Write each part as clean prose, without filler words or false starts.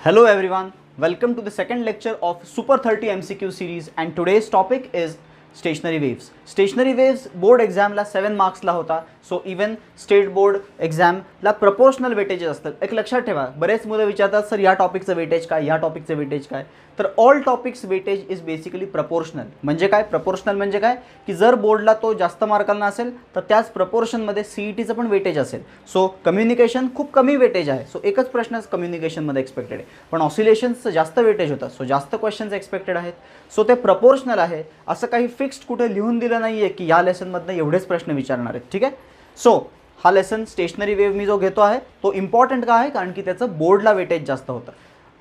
Hello everyone, welcome to the second lecture of Super 30 MCQ series and today's topic is stationary waves. Stationary waves board exam ला 7 marks ला होता. So even state board एक्झामला proportional weightages असतात. एक लक्षात ठेवा, बरेच मुलं विचारतात सर या टॉपिकचं वेटेज काय, या टॉपिकचं वेटेज काय. तर all topics weightage is basically proportional. म्हणजे काय प्रपोर्शनल म्हणजे काय की जर बोर्डला तो जास्त मार्कांना असेल तर त्याच प्रपोर्शनमध्ये सीईटीचं पण वेटेज असेल. सो कम्युनिकेशन खूप कमी वेटेज आहे. सो एकच प्रश्न कम्युनिकेशनमध्ये एक्सपेक्टेड आहे, पण ऑसिलेशन्सचं जास्त वेटेज होतं. सो जास्त क्वेश्चन्स एक्सपेक्टेड आहेत. सो ते प्रपोर्शनल आहे. असं काही फिक्स्ड कुठे लिहून दिलं नाही आहे की या लेसनमधनं एवढेच प्रश्न विचारणार आहेत. ठीक आहे. सो हा लेसन स्टेशनरी वेव मी जो घेतो आहे तो इम्पॉर्टंट का आहे, कारण की त्याचं बोर्डला वेटेज जास्त होतं.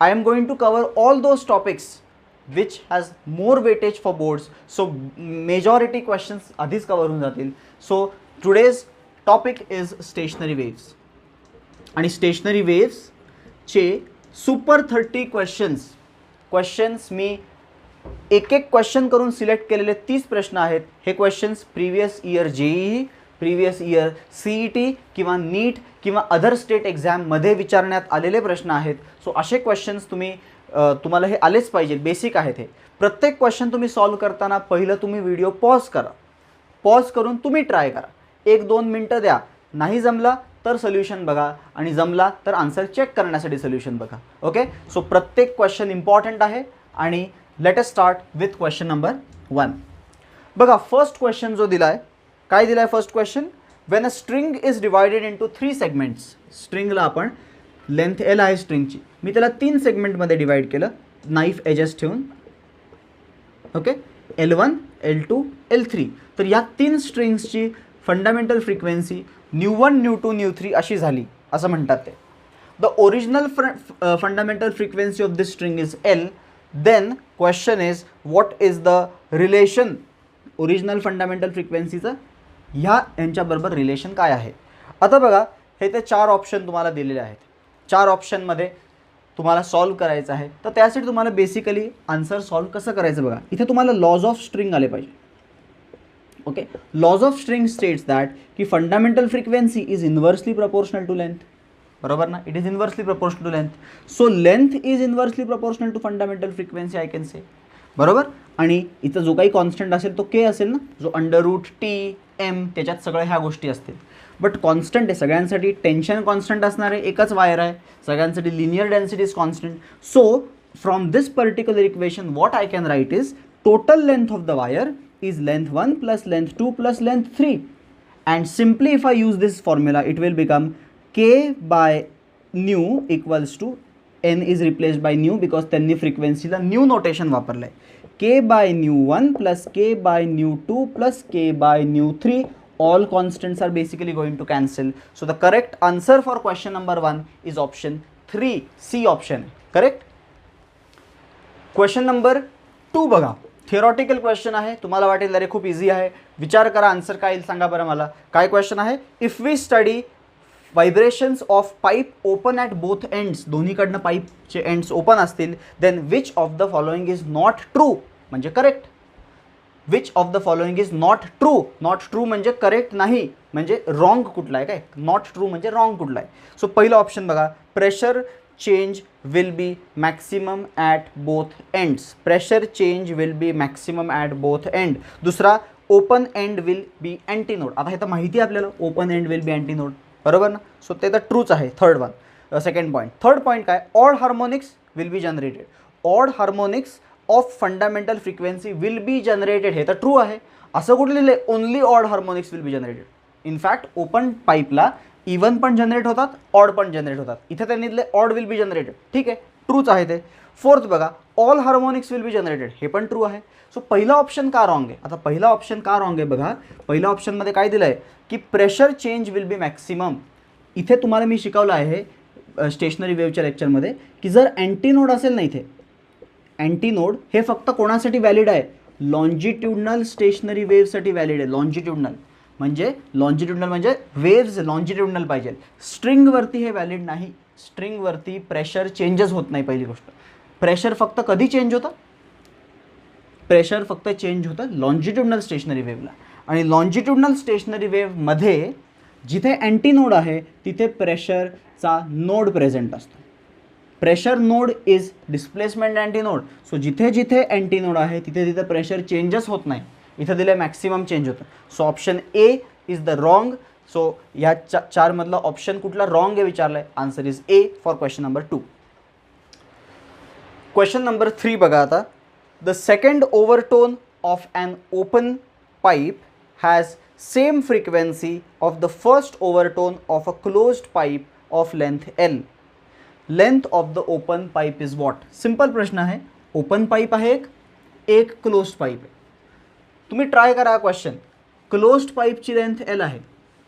I am going to cover all those topics which has more weightage for boards. So majority questions आधीच कवर होऊन जातील. So today's topic is stationary waves आणि स्टेशनरी वेव्सचे सुपर 30 क्वेश्चन्स मी एक क्वेश्चन करून सिलेक्ट केलेले 30 प्रश्न आहेत. हे questions previous year JEE, previous year CET किंवा नीट किंवा अदर स्टेट एक्झाममध्ये विचारण्यात आलेले प्रश्न आहेत. सो असे क्वेश्चन्स तुम्हाला हे आलेच पाहिजे, बेसिक आहेत हे. प्रत्येक क्वेश्चन तुम्ही सॉल्व करताना पहिलं तुम्ही व्हिडिओ पॉज करा. पॉज करून तुम्ही ट्राय करा. 1-2 मिनटं द्या. नाही जमला तर सोल्युशन बघा आणि जमला तर आन्सर चेक करण्यासाठी सोल्युशन बघा. ओके. सो प्रत्येक क्वेश्चन इम्पॉर्टंट आहे आणि let us start with question number 1. बघा फर्स्ट क्वेश्चन जो दिला आहे, काय दिला आहे first question. When a string is divided into 3 segments. स्ट्रिंगला आपण लेंथ एल आहे स्ट्रिंगची, मी त्याला 3 सेगमेंटमध्ये डिवाइड केलं नाईफ एजेस ठेवून. ओके. L1, L2, L3. तर या 3 स्ट्रिंग्सची फंडामेंटल फ्रिक्वेन्सी न्यू1, न्यू2, न्यू3 अशी झाली असं म्हणतात ते. The original fundamental frequency of this string is L. Then question is what is the relation. Original fundamental फ्रिक्वेन्सीचं यांच्याबरोबर रिलेशन काय आहे. आता बघा हे ते 4 ऑप्शन तुम्हाला दिलेले आहेत. 4 ऑप्शनमध्ये तुम्हाला सॉल्व करायचं आहे. तर त्यासाठी तुम्हाला बेसिकली आन्सर सॉल्व कसं करायचं बघा. इथे तुम्हाला लॉज ऑफ स्ट्रिंग आले पाहिजे. Okay. Laws of string states that की fundamental frequency is inversely proportional to length. बरोबर ना. It is inversely proportional to length. So length is inversely proportional to fundamental frequency I can say. बरोबर. आणि इथं जो काही कॉन्स्टंट असेल तो के असेल ना, जो √T/m त्याच्यात सगळ्या ह्या गोष्टी असतील. बट कॉन्स्टंट आहे सगळ्यांसाठी. टेन्शन कॉन्स्टंट असणार आहे, एकच वायर आहे. सगळ्यांसाठी linear density is constant. So from this particular equation what I can right is total length of the wire is length 1 plus length 2 plus length 3, and simply if I use this formula it will become k by nu equals to n is replaced by nu because त्यांनी फ्रिक्वेन्सीला new notation वापरलं आहे. k by nu1 plus k by nu2 plus k by nu3, all constants are basically going to cancel. So the correct answer for question number 1 is option 3, C option. Correct. Question number 2 बघा. Theoretical question आहे. तुम्हाला वाटेल अरे खूप easy आहे, विचार करा answer काय येईल सांगा बरं मला. काय क्वेश्चन आहे. If we study vibrations of pipe open at both ends. दोन्हीकडनं पाईपचे एंड्स ओपन असतील. Then which of the following is not true म्हणजे correct. Which of the following is not true. Not true म्हणजे correct नाही, म्हणजे wrong कुठला आहे. काय नॉट ट्रू म्हणजे रॉंग कुठला आहे. सो पहिलं ऑप्शन बघा. Pressure change will be maximum at both ends. Pressure change will be maximum at both end. दुसरा open end will be antinode. आता हे तर माहिती आहे आपल्याला open end will be antinode. बरोबर ना. सो ते तर ट्रूच आहे. Third one. Second point. Third point काय. Odd harmonics will be generated. Odd harmonics of fundamental frequency will be generated. हे तर ट्रू आहे. असं कुठं लिहिलं आहे only odd harmonics will be generated. In fact open पाईपला इवन पण जनरेट होतात, ऑड पण जनरेट होतात. इथे त्यांनी दिले ऑड विल बी जनरेटेड. ठीक आहे, ट्रूच आहे ते. फोर्थ बघा. All harmonics will be generated. हे पण ट्रू आहे. सो पहिला ऑप्शन का रॉंग आहे. आता पहिला ऑप्शन का रॉंग आहे बघा. पहिल्या ऑप्शनमध्ये काय दिलं आहे की pressure change will be maximum. इथे तुम्हाला मी शिकवलं आहे स्टेशनरी वेव्हच्या लेक्चरमध्ये की जर अँटीनोड असेल ना, इथे अँटीनोड हे फक्त कोणासाठी व्हॅलिड आहे. लॉन्जिट्युडनल स्टेशनरी वेव्हसाठी व्हॅलिड आहे. लॉन्जिट्युडनल म्हणजे वेव्ज लॉन्जिट्युडनल पाहिजे. स्ट्रिंगवरती हे व्हॅलिड नाही. स्ट्रिंगवरती प्रेशर चेंजेस होत नाही. पहिली गोष्ट. प्रेशर फक्त कधी चेंज होतं. प्रेशर फक्त चेंज होतं लॉन्जिट्युडनल स्टेशनरी वेव्हला. आणि लॉन्जिट्युडनल स्टेशनरी वेव्हमध्ये जिथे अँटीनोड आहे तिथे प्रेशरचा नोड प्रेझेंट असतो. Pressure node is displacement antinode. So जिथे जिथे अँटीनोड आहे तिथे तिथे प्रेशर चेंजेस होत नाही. इथं दिलं मॅक्सिमम चेंज होतं. So option A is the wrong. सो ह्या चार मधला ऑप्शन कुठला रॉंग आहे विचारलाय. Answer is A for question number 2. Question number 3 बघा आता. The second overtone of an open pipe has same frequency of the first overtone of a closed pipe of length L. Length of the open pipe is what. Simple प्रश्न आहे. Open pipe आहे एक closed pipe आहे. तुम्ही try करा हा question. Closed पाईपची length L आहे,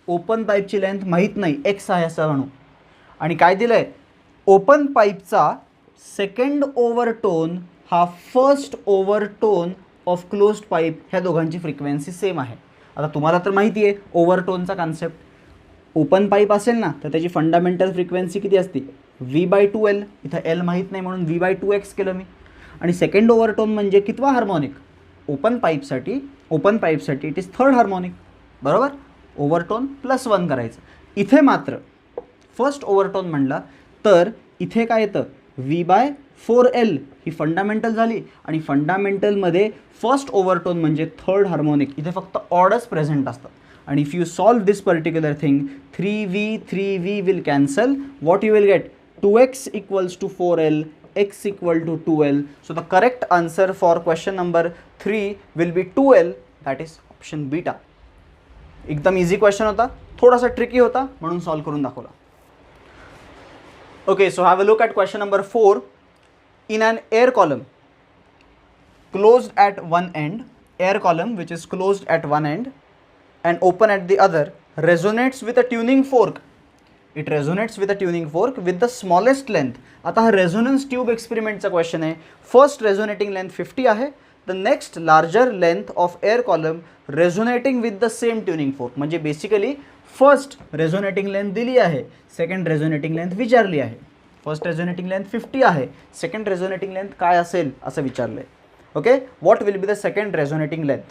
ओपन पाईपची लेंथ माहीत नाही एक्स आहे असं म्हणू, आणि काय दिलं आहे ओपन पाईपचा सेकंड ओव्हरटोन हा first overtone of closed pipe, ह्या दोघांची फ्रिक्वेन्सी सेम आहे. आता तुम्हाला तर माहिती आहे ओव्हरटोनचा कॉन्सेप्ट. ओपन पाईप असेल ना तर त्याची फंडामेंटल फ्रिक्वेन्सी किती असते V/2L. इथं L माहीत नाही म्हणून V/2x केलं मी. आणि सेकंड ओव्हरटोन म्हणजे कितवा हार्मोनिक ओपन पाईपसाठी इट इज थर्ड हार्मोनिक. बरोबर. ओव्हरटोन +1 करायचं. इथे मात्र फर्स्ट ओव्हरटोन म्हणला तर इथे काय येतं V/4L ही फंडामेंटल झाली, आणि फंडामेंटलमध्ये फर्स्ट ओव्हरटोन म्हणजे थर्ड हार्मोनिक. इथे फक्त ऑडच प्रेझेंट असतात. आणि if you solve this particular thing 3V will cancel. What you will get 2x equals to 4L, x equal to 2L. So the correct answer for question number 3 will be 2L. That is option beta. एकदम easy question होता, थोडासा tricky होता म्हणून solve करून दाखवला. Okay, so have a look at question number 4. In an air column closed at one end, air column which is closed at one end and open at the other resonates with a tuning fork. It resonates with a tuning fork with the smallest length. आता हा resonance tube experiment चा question आहे. First resonating length 50 आहे. The next larger length of air column resonating with the same tuning fork. म्हणजे basically first resonating length दिली आहे, second resonating length विचारली आहे. फर्स्ट रेझोनेटिंग लेंथ 50 आहे, सेकंड रेझोनेटिंग लेंथ काय असेल असं विचारलं आहे. Okay, what will be the second resonating length.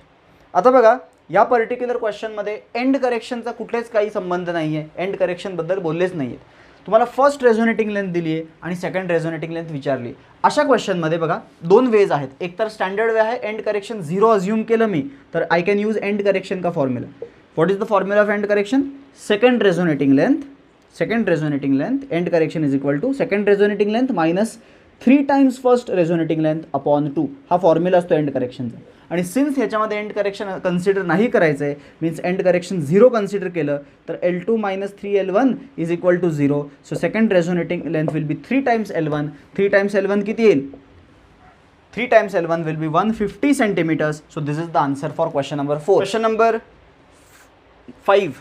आता बघा या पर्टिक्युलर क्वेश्चनमध्ये एंड करेक्शनचा कुठलेच काही संबंध नाही आहे, एंड करेक्शनबद्दल बोललेच नाही आहेत. तुम्हाला फर्स्ट रेझोनेटिंग लेंथ दिली आहे आणि सेकंड रेझोनेटिंग लेंथ विचारली. अशा क्वेश्चनमध्ये बघा दोन वेज आहेत. एक तर स्टँडर्ड वे आहे, एंड करेक्शन 0 अज्युम केलं मी तर I can use end correction का formula. What is the formula of end correction? Second resonating length, end correction is equal to second resonating length minus 3 times first resonating length upon 2. हा formula असतो end करेक्शनचा. आणि since ह्याच्यामध्ये end correction consider नाही करायचं आहे, means end correction 0 consider केलं तर L2 minus 3L1 is equal to 0. So second resonating length will be 3 times L1. 3 times L1 किती येईल? 3 times L1 will be 150 centimeters. So this is the answer for question number 4. Question number 5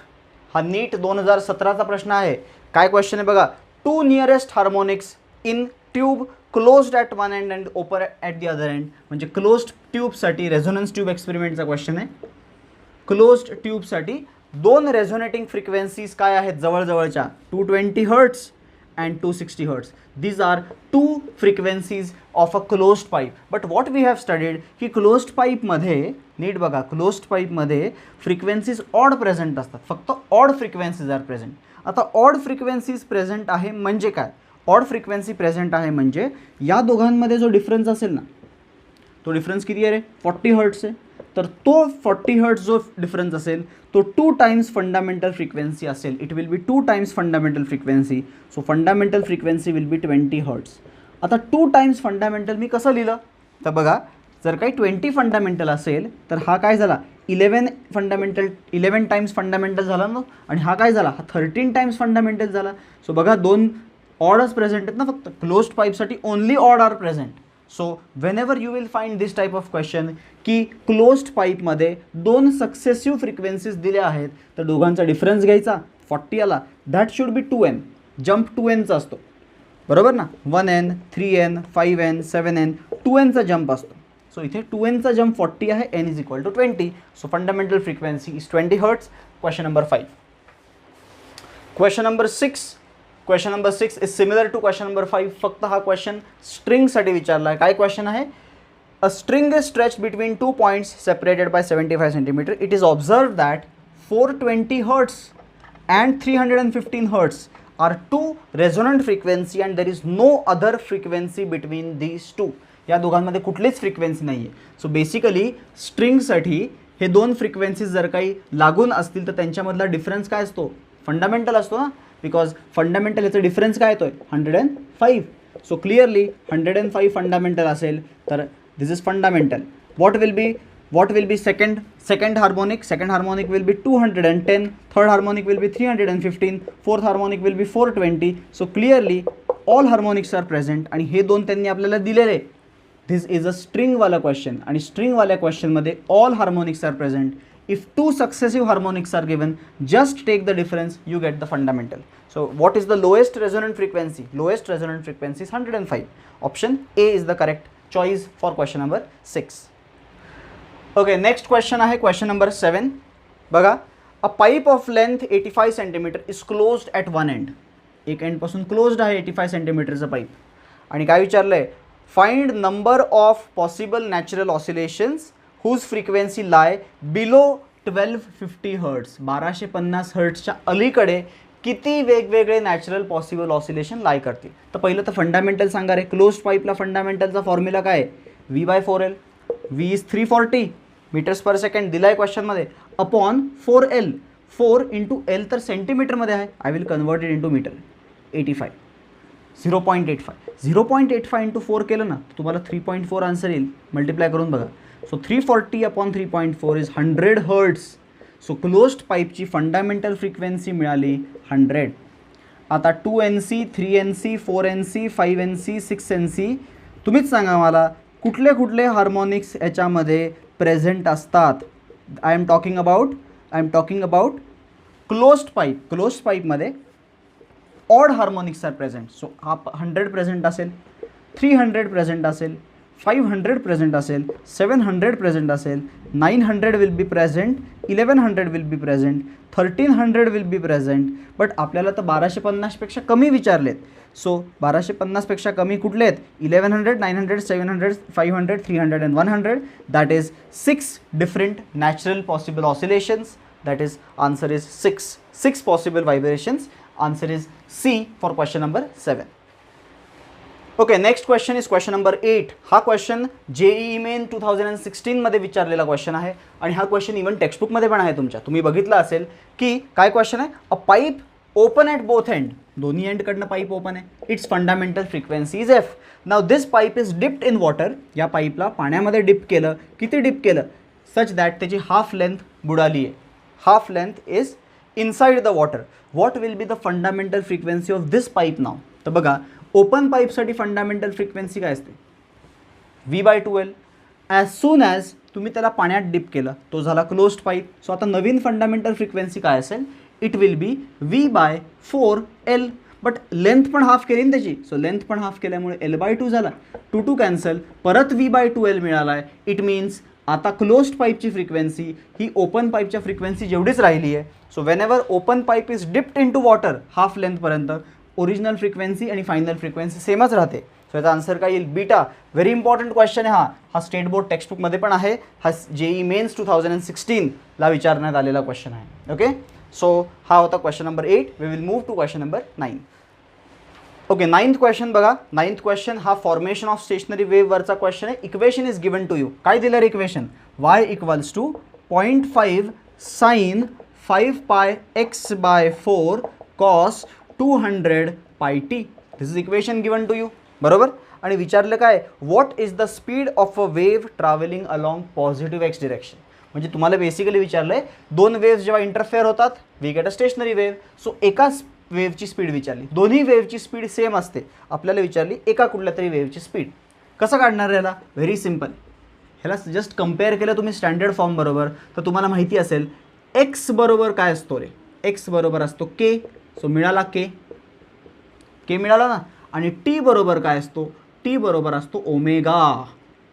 हा नीट 2017चा प्रश्न आहे. काय question आहे बघा. 2 nearest harmonics in tube closed at one end and open at the other end. म्हणजे closed ट्यूबसाठी resonance tube एक्सपेरिमेंटचा question आहे. Closed ट्यूबसाठी दोन resonating frequencies काय आहेत जवळजवळच्या 220 hertz and 260 hertz. These are two frequencies of a closed pipe. But what we have studied की closed pipe मध्ये नीट बघा closed pipe मध्ये frequencies odd present असतात. फक्त odd frequencies are present. आता odd frequencies present आहे म्हणजे काय? odd frequency present आहे म्हणजे या दोघांमध्ये जो डिफरन्स असेल ना तो डिफरन्स किती आहे रे 40 हर्ट्स आहे. तर तो 40 हर्ट्स जो डिफरन्स असेल तो 2 टाइम्स फंडामेंटल फ्रिक्वेन्सी असेल. It will be 2 times fundamental frequency. So fundamental frequency will be 20 hertz. आता 2 टाइम्स फंडामेंटल मी कसं लिहिलं तर बघा जर काही 20 फंडामेंटल असेल तर हा काय झाला 11 टाइम्स फंडामेंटल झाला ना, आणि हा काय झाला हा 13 टाइम्स फंडामेंटल झाला. सो बघा दोन ऑडच प्रेझेंट आहेत ना, फक्त क्लोज्ड पाईपसाठी only odd are present. So whenever you will find this type of question की क्लोज्ड पाईपमध्ये दोन सक्सेसिव्ह फ्रिक्वेन्सीज दिल्या आहेत तर दोघांचा डिफरन्स घ्यायचा 40 आला, that should be 2n. Jump 2nचा असतो बरोबर ना. 1n 3n 5n 7n 2nचा jump असतो. सो इथे 2nचा जम्प 40 आहे, n is equal to 20. So fundamental frequency is 20 hertz. Question number 5. Question number 6 is similar to question number 5. फक्त हा क्वेश्चन स्ट्रिंगसाठी विचारला आहे. काय क्वेश्चन आहे? A string is stretched between 2 points separated by 75 centimetre. It is observe that 420 hertz and 315 hertz are two resonant frequency and there is no other frequency between these two. या दोघांमध्ये कुठलीच frequency नाही आहे. So basically स्ट्रिंगसाठी हे दोन frequencies जर काही लागून असतील तर त्यांच्यामधला डिफरन्स काय असतो, फंडामेंटल असतो ना, बिकॉज फंडामेंटल याचा डिफरन्स काय येतोय 105. सो क्लिअरली 105 फंडामेंटल असेल तर this is fundamental. what will be second harmonic? Second harmonic will be 210, third harmonic will be 315, fourth harmonic will be 420. So clearly all harmonics are present आणि हे दोन त्यांनी आपल्याला दिलेले. This is a string वाला question आणि string वाल्या question मध्ये all harmonics are present. If two successive harmonics are given, just take the difference, you get the fundamental. So what is the lowest resonant frequency? Lowest resonant frequency is 105. Option A is the correct choice for question number 6. Okay, next question आहे question number 7. बघा, a pipe of length 85 cm is closed at one end. एक end पासून closed आहे 85 cm चा pipe आणि काय विचारलंय, find number of possible natural oscillations whose frequency lie below 1250 Hz. 1250 हर्ट्सच्या अलीकडे किती वेगवेगळे नॅचरल पॉसिबल ऑसिलेशन लाई करतील. तर पहिलं तर फंडामेंटल सांगा रे. क्लोज्ड पाईपला फंडामेंटलचा फॉर्म्युला काय आहे, V/4L. V is 340 metres per second दिला आहे क्वेश्चनमध्ये, अपॉन 4L. 4 इंटू L तर सेंटीमीटरमध्ये आहे, I will convert it into metre. 85 0.85 0.85 into 4 केलं ना तुम्हाला 3.4 आन्सर येईल. मल्टिप्लाय करून बघा. So 340 upon 3.4 is 100 hertz. So closed पाईपची फंडामेंटल फ्रिक्वेन्सी मिळाली 100. आता 2NC 3NC 4NC 5NC 6NC तुम्हीच सांगा मला कुठले कुठले हार्मोनिक्स याच्यामध्ये प्रेझेंट असतात. I am talking about closed pipe. Closed पाईपमध्ये odd harmonics are present. So हा 100 प्रेझेंट असेल, 300 प्रेझेंट असेल, 500 प्रेझेंट असेल, 700 प्रेझेंट असेल, 900 will be present, 1100 will be present, 1300 will be present. But आपल्याला तर 1250पेक्षा कमी विचारलेत. सो 1250पेक्षा कमी कुठले आहेत, 1100, 900, 700, 500, 300 and 100. That is 6 different natural possible oscillations. That is answer is 6 possible vibrations. Answer is C for question number 7. Okay, next question is question number 8. हा question JEE main 2016 मध्ये विचारलेला question आहे आणि हा क्वेश्चन इव्हन टेक्स्टबुकमध्ये पण आहे तुमच्या. तुम्ही बघितलं असेल की काय क्वेश्चन आहे, a pipe open at both end. दोन्ही एंडकडनं पाईप ओपन आहे. It's fundamental frequency is F. Now this pipe is dipped in water. या पाईपला पाण्यामध्ये डिप केलं. किती डिप केलं, सच दॅट त्याची हाफ लेंथ बुडाली आहे. Half length is inside the water. What will be the fundamental frequency of this pipe now. तर बघा, ओपन पाईपसाठी फंडामेंटल फ्रिक्वेन्सी काय असते, V/2L. ॲज सून ॲज तुम्ही त्याला पाण्यात डिप केलं तो झाला क्लोज्ड पाईप. सो आता नवीन फंडामेंटल फ्रिक्वेन्सी काय असेल, it will B V/4L. But length पण हाफ केली ना त्याची. सो लेंथ पण हाफ केल्यामुळे L/2 झाला. 2 कॅन्सल, परत V/2L मिळाला आहे. इट मीन्स आता क्लोज्ड पाईपची फ्रिक्वेन्सी ही ओपन पाईपच्या फ्रिक्वेन्सी जेवढीच राहिली आहे. So whenever open pipe is dipped into water half लेंथपर्यंत, ओरिजिनल फ्रिक्वेन्सी आणि फायनल फ्रिक्वेन्सी सेमच राहते. सो याचा आन्सर काय येईल, बीटा. व्हेरी इंपॉर्टंट क्वेश्चन आहे हा स्टेट बोर्ड टेक्स्टबुकमध्ये पण आहे. हा JEE मेन्स 2016ला विचारण्यात आलेला क्वेश्चन आहे. ओके, सो हा होता question number 8. We will move to question number 9. Okay, 9th question बघा. 9th क्वेश्चन हा फॉर्मेशन ऑफ स्टेशनरी वेव्हवरचा क्वेश्चन आहे. Equation is given to you. काय दिलं रे equation, y = 0.5 sin 5πx/4 cos 200πt. This is equation given to you, बरोबर. आणि विचारलं काय, what is the speed of a wave travelling along positive x direction. म्हणजे तुम्हाला बेसिकली विचारलंय दोन वेव्ह जेव्हा इंटरफेअर होतात we get a stationary wave. So एका वेव्हची स्पीड विचारली, दोन्ही वेव्हची स्पीड सेम असते. आपल्याला विचारली एका कुठल्या तरी वेव्हची स्पीड. कसं काढणार याला, व्हेरी सिम्पल. ह्याला जस्ट कम्पेअर केलं तुम्ही स्टँडर्ड फॉर्म बरोबर तर तुम्हाला माहिती असेल x बरोबर काय असतो रे, x बरोबर असतो k. सो मिळाला k मिळाला ना. आणि t बरोबर काय असतो, t बरोबर असतो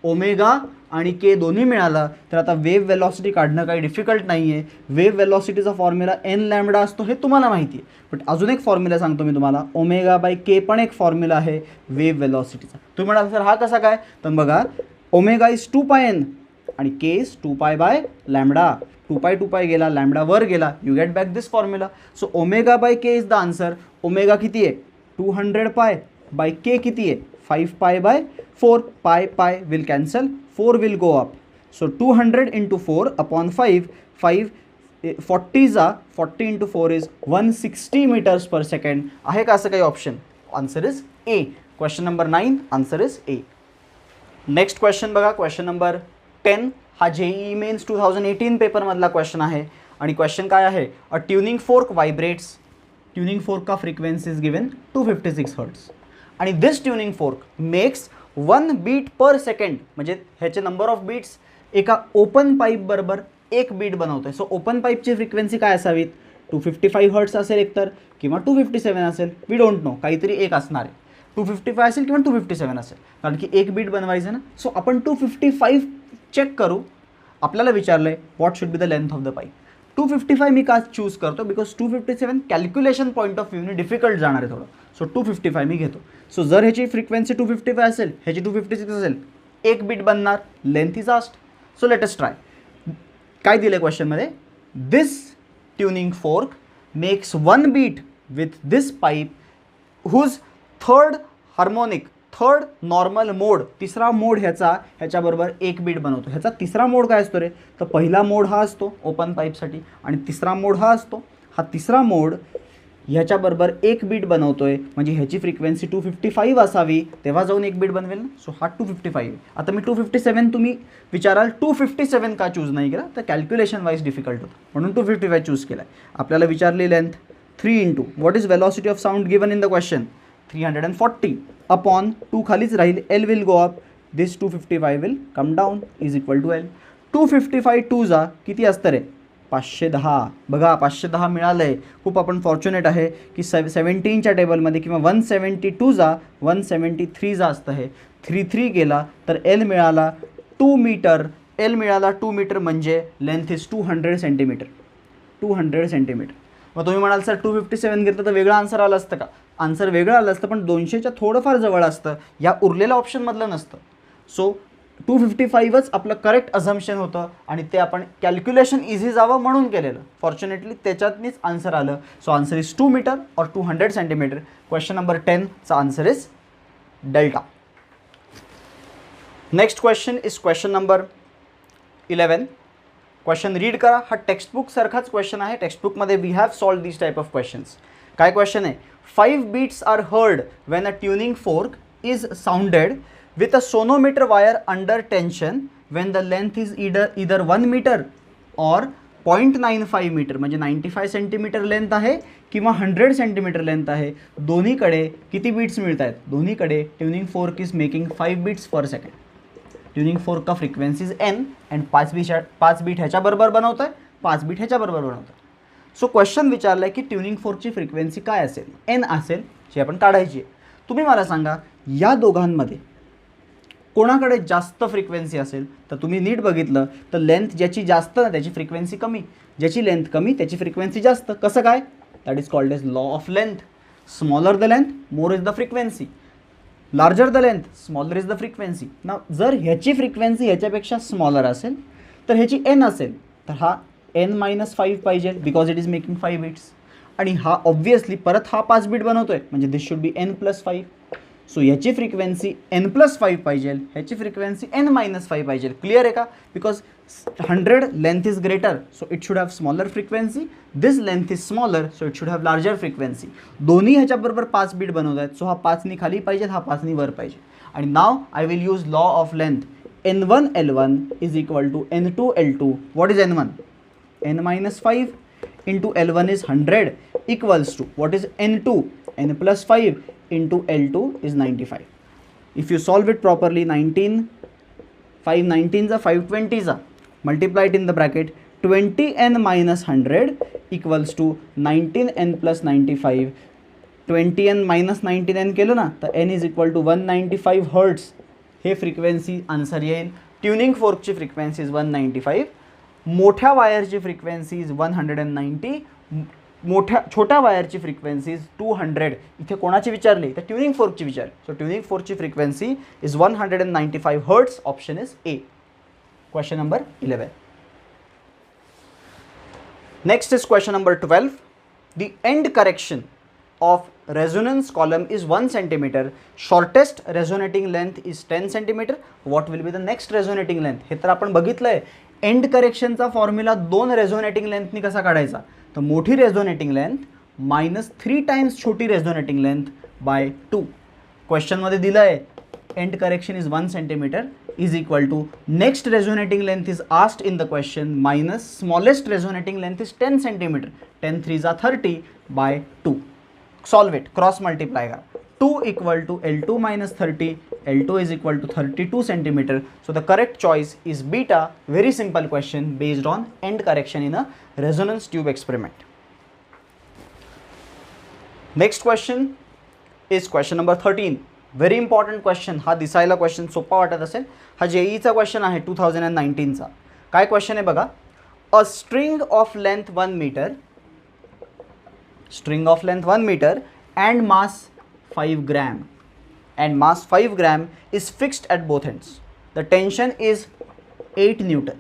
ओमेगा आणि k दोन्ही मिळाला. तर आता वेव्ह वेलॉसिटी काढणं काही डिफिकल्ट नाही आहे. वेव्ह वेलॉसिटीचा फॉर्म्युला n λ असतो हे तुम्हाला माहिती आहे. बट अजून एक फॉर्म्युला सांगतो मी तुम्हाला, ω/k पण एक फॉर्म्युला आहे वेव्ह वेलॉसिटीचा. तुम्ही म्हणाल सर हा कसा काय, तर बघा ω इज 2πn आणि k इज 2π/λ. टू पाय गेला, लॅम्बडा वर गेला, you get back this formula. So omega by K is the answer. Omega किती आहे 200 पाय बाय के किती आहे 5 पाय by 4. Pi will cancel, 4 will go up. So 200 into 4 upon 5 40 जा 40 into 4 is 160 metres per second. आहे का असं काही option? Answer is A. Question number 9 answer is A. Next question बघा, क्वेश्चन नंबर 10. हा जेईई मेन्स 2018 पेपरमधला क्वेश्चन आहे. आणि question काय आहे? A tuning fork vibrates. Tuning fork का फ्रिक्वेन्सी इज गिवन 256 हर्ट्स. आणि this tuning fork makes 1 beat per second. म्हणजे ह्याचे नंबर ऑफ बीट्स एका ओपन पाईप बरोबर 1 बीट बनवतोय. सो ओपन पाईपची फ्रिक्वेन्सी काय असावीत? 255 हर्ट्स असेल एकतर, किंवा 257 असेल. वी डोंट नो, काहीतरी एक असणार आहे. 255 असेल किंवा 257 असेल, कारण की 1 बीट बनवायचं ना. सो आपण 255 चेक करू. आपल्याला विचारलं आहे what should be the length of the pipe. 255 मी का चूज करतो? बिकॉज 257 कॅल्क्युलेशन पॉईंट ऑफ व्ह्यूने डिफिकल्ट जाणार आहे थोडं. सो 255 मी घेतो. सो जर ह्याची फ्रिक्वेन्सी 255 असेल, ह्याची 256 असेल, 1 बीट बनणार, length is asked. So let us try. काय दिलं क्वेश्चनमध्ये? This tuning fork makes 1 beat with this pipe whose third harmonic, third normal mode, तिसरा मोड ह्याच्याबरोबर 1 बीट बनवतो. ह्याचा तिसरा मोड काय असतो रे? तर पहिला मोड हा असतो ओपन पाईपसाठी, आणि तिसरा मोड हा असतो. हा तिसरा मोड ह्याच्याबरोबर 1 बीट बनवतोय, म्हणजे ह्याची फ्रिक्वेन्सी 255 असावी, तेव्हा जाऊन 1 बीट बनवेल ना. सो हा 255. आता मी 257, तुम्ही विचाराल 257 का चूज नाही केला? तर कॅल्क्युलेशन वाईज डिफिकल्ट होतं, म्हणून 255 चूज केला आहे. आपल्याला विचारली length 3 into what is velocity of sound given in the question 340 upon 2 खालीच राहील, L will go up, this 255 will come down is equal to L. 255 2 जा किती असतं रे? 510. बघा 510 मिळालं आहे. खूप आपण फॉर्च्युनेट आहे की 17च्या टेबलमध्ये, किंवा 172 जा 173 जा असतं हे. 3 गेला तर एल मिळाला 2 मीटर. एल मिळाला 2 मीटर, म्हणजे लेंथ इज 200 सेंटीमीटर. 200 सेंटीमीटर. मग तुम्ही म्हणाल सर 257 घेतलं तर वेगळं आन्सर आलं असतं का? आन्सर वेगळं आलं असतं, पण 200च्या थोडंफार जवळ असतं, या उरलेल्या ऑप्शनमधलं नसतं. सो 255च आपलं करेक्ट अझम्पशन होतं, आणि ते आपण कॅल्क्युलेशन इझी जावं म्हणून केलेलं. फॉर्च्युनेटली त्याच्यातनीच आन्सर आलं. सो आन्सर इज 2 मीटर और 200 सेंटीमीटर. क्वेश्चन नंबर 10चा answer is delta. Next question is question number 11. Question read करा. हा टेक्स्टबुक सारखाच क्वेश्चन आहे. टेक्स्टबुकमध्ये we have solve this type of questions. काय क्वेश्चन आहे? 5 beats are heard when a tuning fork is sounded with a sonometer wire under tension when the length is either 1 meter or 0.95 metre, म्हणजे 95 centimetre length आहे किंवा 100 centimetre length आहे. दोन्हीकडे किती beats मिळत आहेत? दोन्हीकडे tuning fork is making 5 beats per second. Tuning fork का frequency is n, and 5 beat ह्याच्याबरोबर बनवत आहे, 5 बीट ह्याच्याबरोबर बनवत आहे. सो क्वेश्चन विचारलं आहे की ट्युनिंग फोर्कची फ्रिक्वेन्सी काय असेल? एन असेल, जी आपण काढायची आहे. तुम्ही मला सांगा या दोघांमध्ये कोणाकडे जास्त फ्रिक्वेन्सी असेल? तर तुम्ही नीट बघितलं तर लेंथ ज्याची जास्त ना त्याची फ्रिक्वेन्सी कमी, ज्याची लेंथ कमी त्याची फ्रिक्वेन्सी जास्त. कसं काय? That is called as law of length. Smaller the length more is the frequency, larger the length smaller is the frequency. ना जर ह्याची फ्रिक्वेन्सी ह्याच्यापेक्षा स्मॉलर असेल तर ह्याची एन असेल, तर हा n-5 पाहिजे, because it is making 5 beats. आणि हा ऑब्व्हियसली परत हा 5 बीट बनवतोय, म्हणजे this should be n+5. So ह्याची फ्रिक्वेन्सी n+5 पाहिजे, ह्याची फ्रिक्वेन्सी n-5 पाहिजे. क्लिअर आहे का? Because 100 length is greater, so it should have smaller frequency. This length is smaller, so it should have larger frequency. दोन्ही ह्याच्याबरोबर 5 बीट बनवत आहेत. सो हा 5नी खाली पाहिजे, हा 5नी वर पाहिजे. आणि now I will use law of length. n1l1 is equal to n2l2. What is n1? n-5 into l1 is 100 equals to what is n2? n+5 into L2 is 95. If you solve it properly, 5 19s are 5 20s are, multiply it in the bracket, 20n minus 100 equals to 19n plus 95. 20n minus 19n केलं ना तर n is equal to 195 hertz. हे frequency answer येईल. Tuning फोर्कची frequency is 195, मोठ्या वायरची frequency is 190, छोट्या वायरची फ्रिक्वेन्सी इज 200. इथे कोणाची विचारली? तर ट्युनिंग फोर्कची विचारली. सो ट्युनिंग फोर्कची frequency is 195 hertz. Option is A. Question number 11. Next is question number 12. The end correction of resonance column is 1 centimeter. Shortest resonating length is 10 centimeter. What will be the next resonating length? हे तर आपण बघितलंय. End करेक्शनचा formula 2 resonating लेंथनी कसा काढायचा? तर मोठी resonating length minus 3 times छोटी resonating length bye 2. क्वेश्चनमध्ये दिलं आहे end correction is 1 centimeter is equal to next resonating length is asked in the question minus smallest resonating length is 10 centimeter. 10 3s are 30 by 2. Solve it, cross multiply करा. 2 equal to L2 minus 30, L2 is equal to 32 centimeter. So the correct choice is beta. Very simple question based on end correction in a resonance tube experiment. Next question is question number 13. Very important question. हा दिसायला question सोपा वाटत असेल. हा जेईचा question आहे 2019चा. काय question आहे बघा. A string of length 1 metre, string of length 1 metre and mass 5 gram and mass 5 gram is fixed at both ends. The tension is 8 Newton.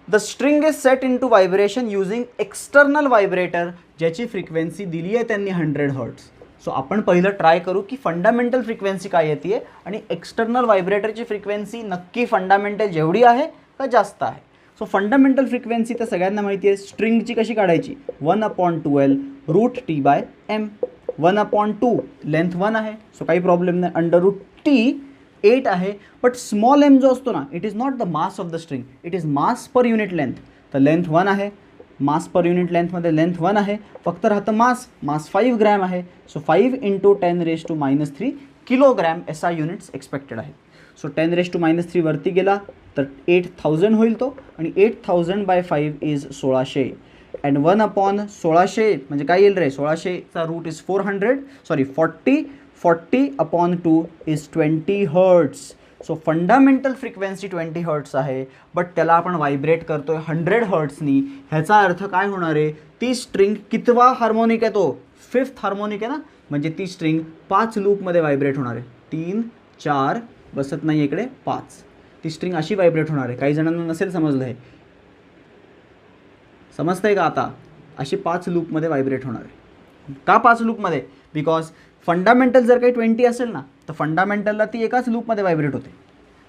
The string is set into vibration using external vibrator ज्याची frequency दिली आहे त्यांनी 100 hertz. So आपण पहिलं try करू की fundamental frequency काय येते आणि एक्सटर्नल व्हायब्रेटरची फ्रिक्वेन्सी नक्की फंडामेंटल जेवढी आहे का जास्त आहे. सो फंडामेंटल फ्रिक्वेन्सी तर सगळ्यांना माहिती आहे. स्ट्रिंगची कशी काढायची? 1/12 root T by M. 1/2 length 1 आहे सो काही प्रॉब्लेम नाही. अंडर रूट टी 8 आहे. बट स्मॉल एम जो असतो ना it is not the mass of the string, it is mass per unit length. तर लेंथ 1 आहे, मास पर युनिट लेंथमध्ये लेंथ 1 आहे. फक्त राहतं मास. मास 5 ग्रॅम आहे. So 5 × 10⁻³ kilogram SI units expected आहे. सो 10⁻³ वरती गेला तर 8000 होईल तो आणि 8000 बाय 5 इज 1600 अँड 1/1600 म्हणजे काय येईल रे? 1600चा root is 40/2 is 20 hertz. So fundamental frequency 20 hertz आहे बट त्याला आपण व्हायब्रेट करतोय 100 हर्ट्सनी. ह्याचा अर्थ काय होणार आहे? ती स्ट्रिंग कितवा हार्मोनिक आहे तो? 5th हार्मोनिक आहे ना. म्हणजे ती स्ट्रिंग 5 लूपमध्ये व्हायब्रेट होणार आहे. 3 4 बसत नाही इकडे 5. ती स्ट्रिंग अशी व्हायब्रेट होणार आहे. काही जणांना नसेल समजलं हे. समजतंय का आता? अशी 5 लूपमध्ये व्हायब्रेट होणार आहे. का 5 लूपमध्ये? बिकॉज फंडामेंटल जर काही 20 असेल ना तर फंडामेंटलला ती एकाच लूपमध्ये व्हायब्रेट होते.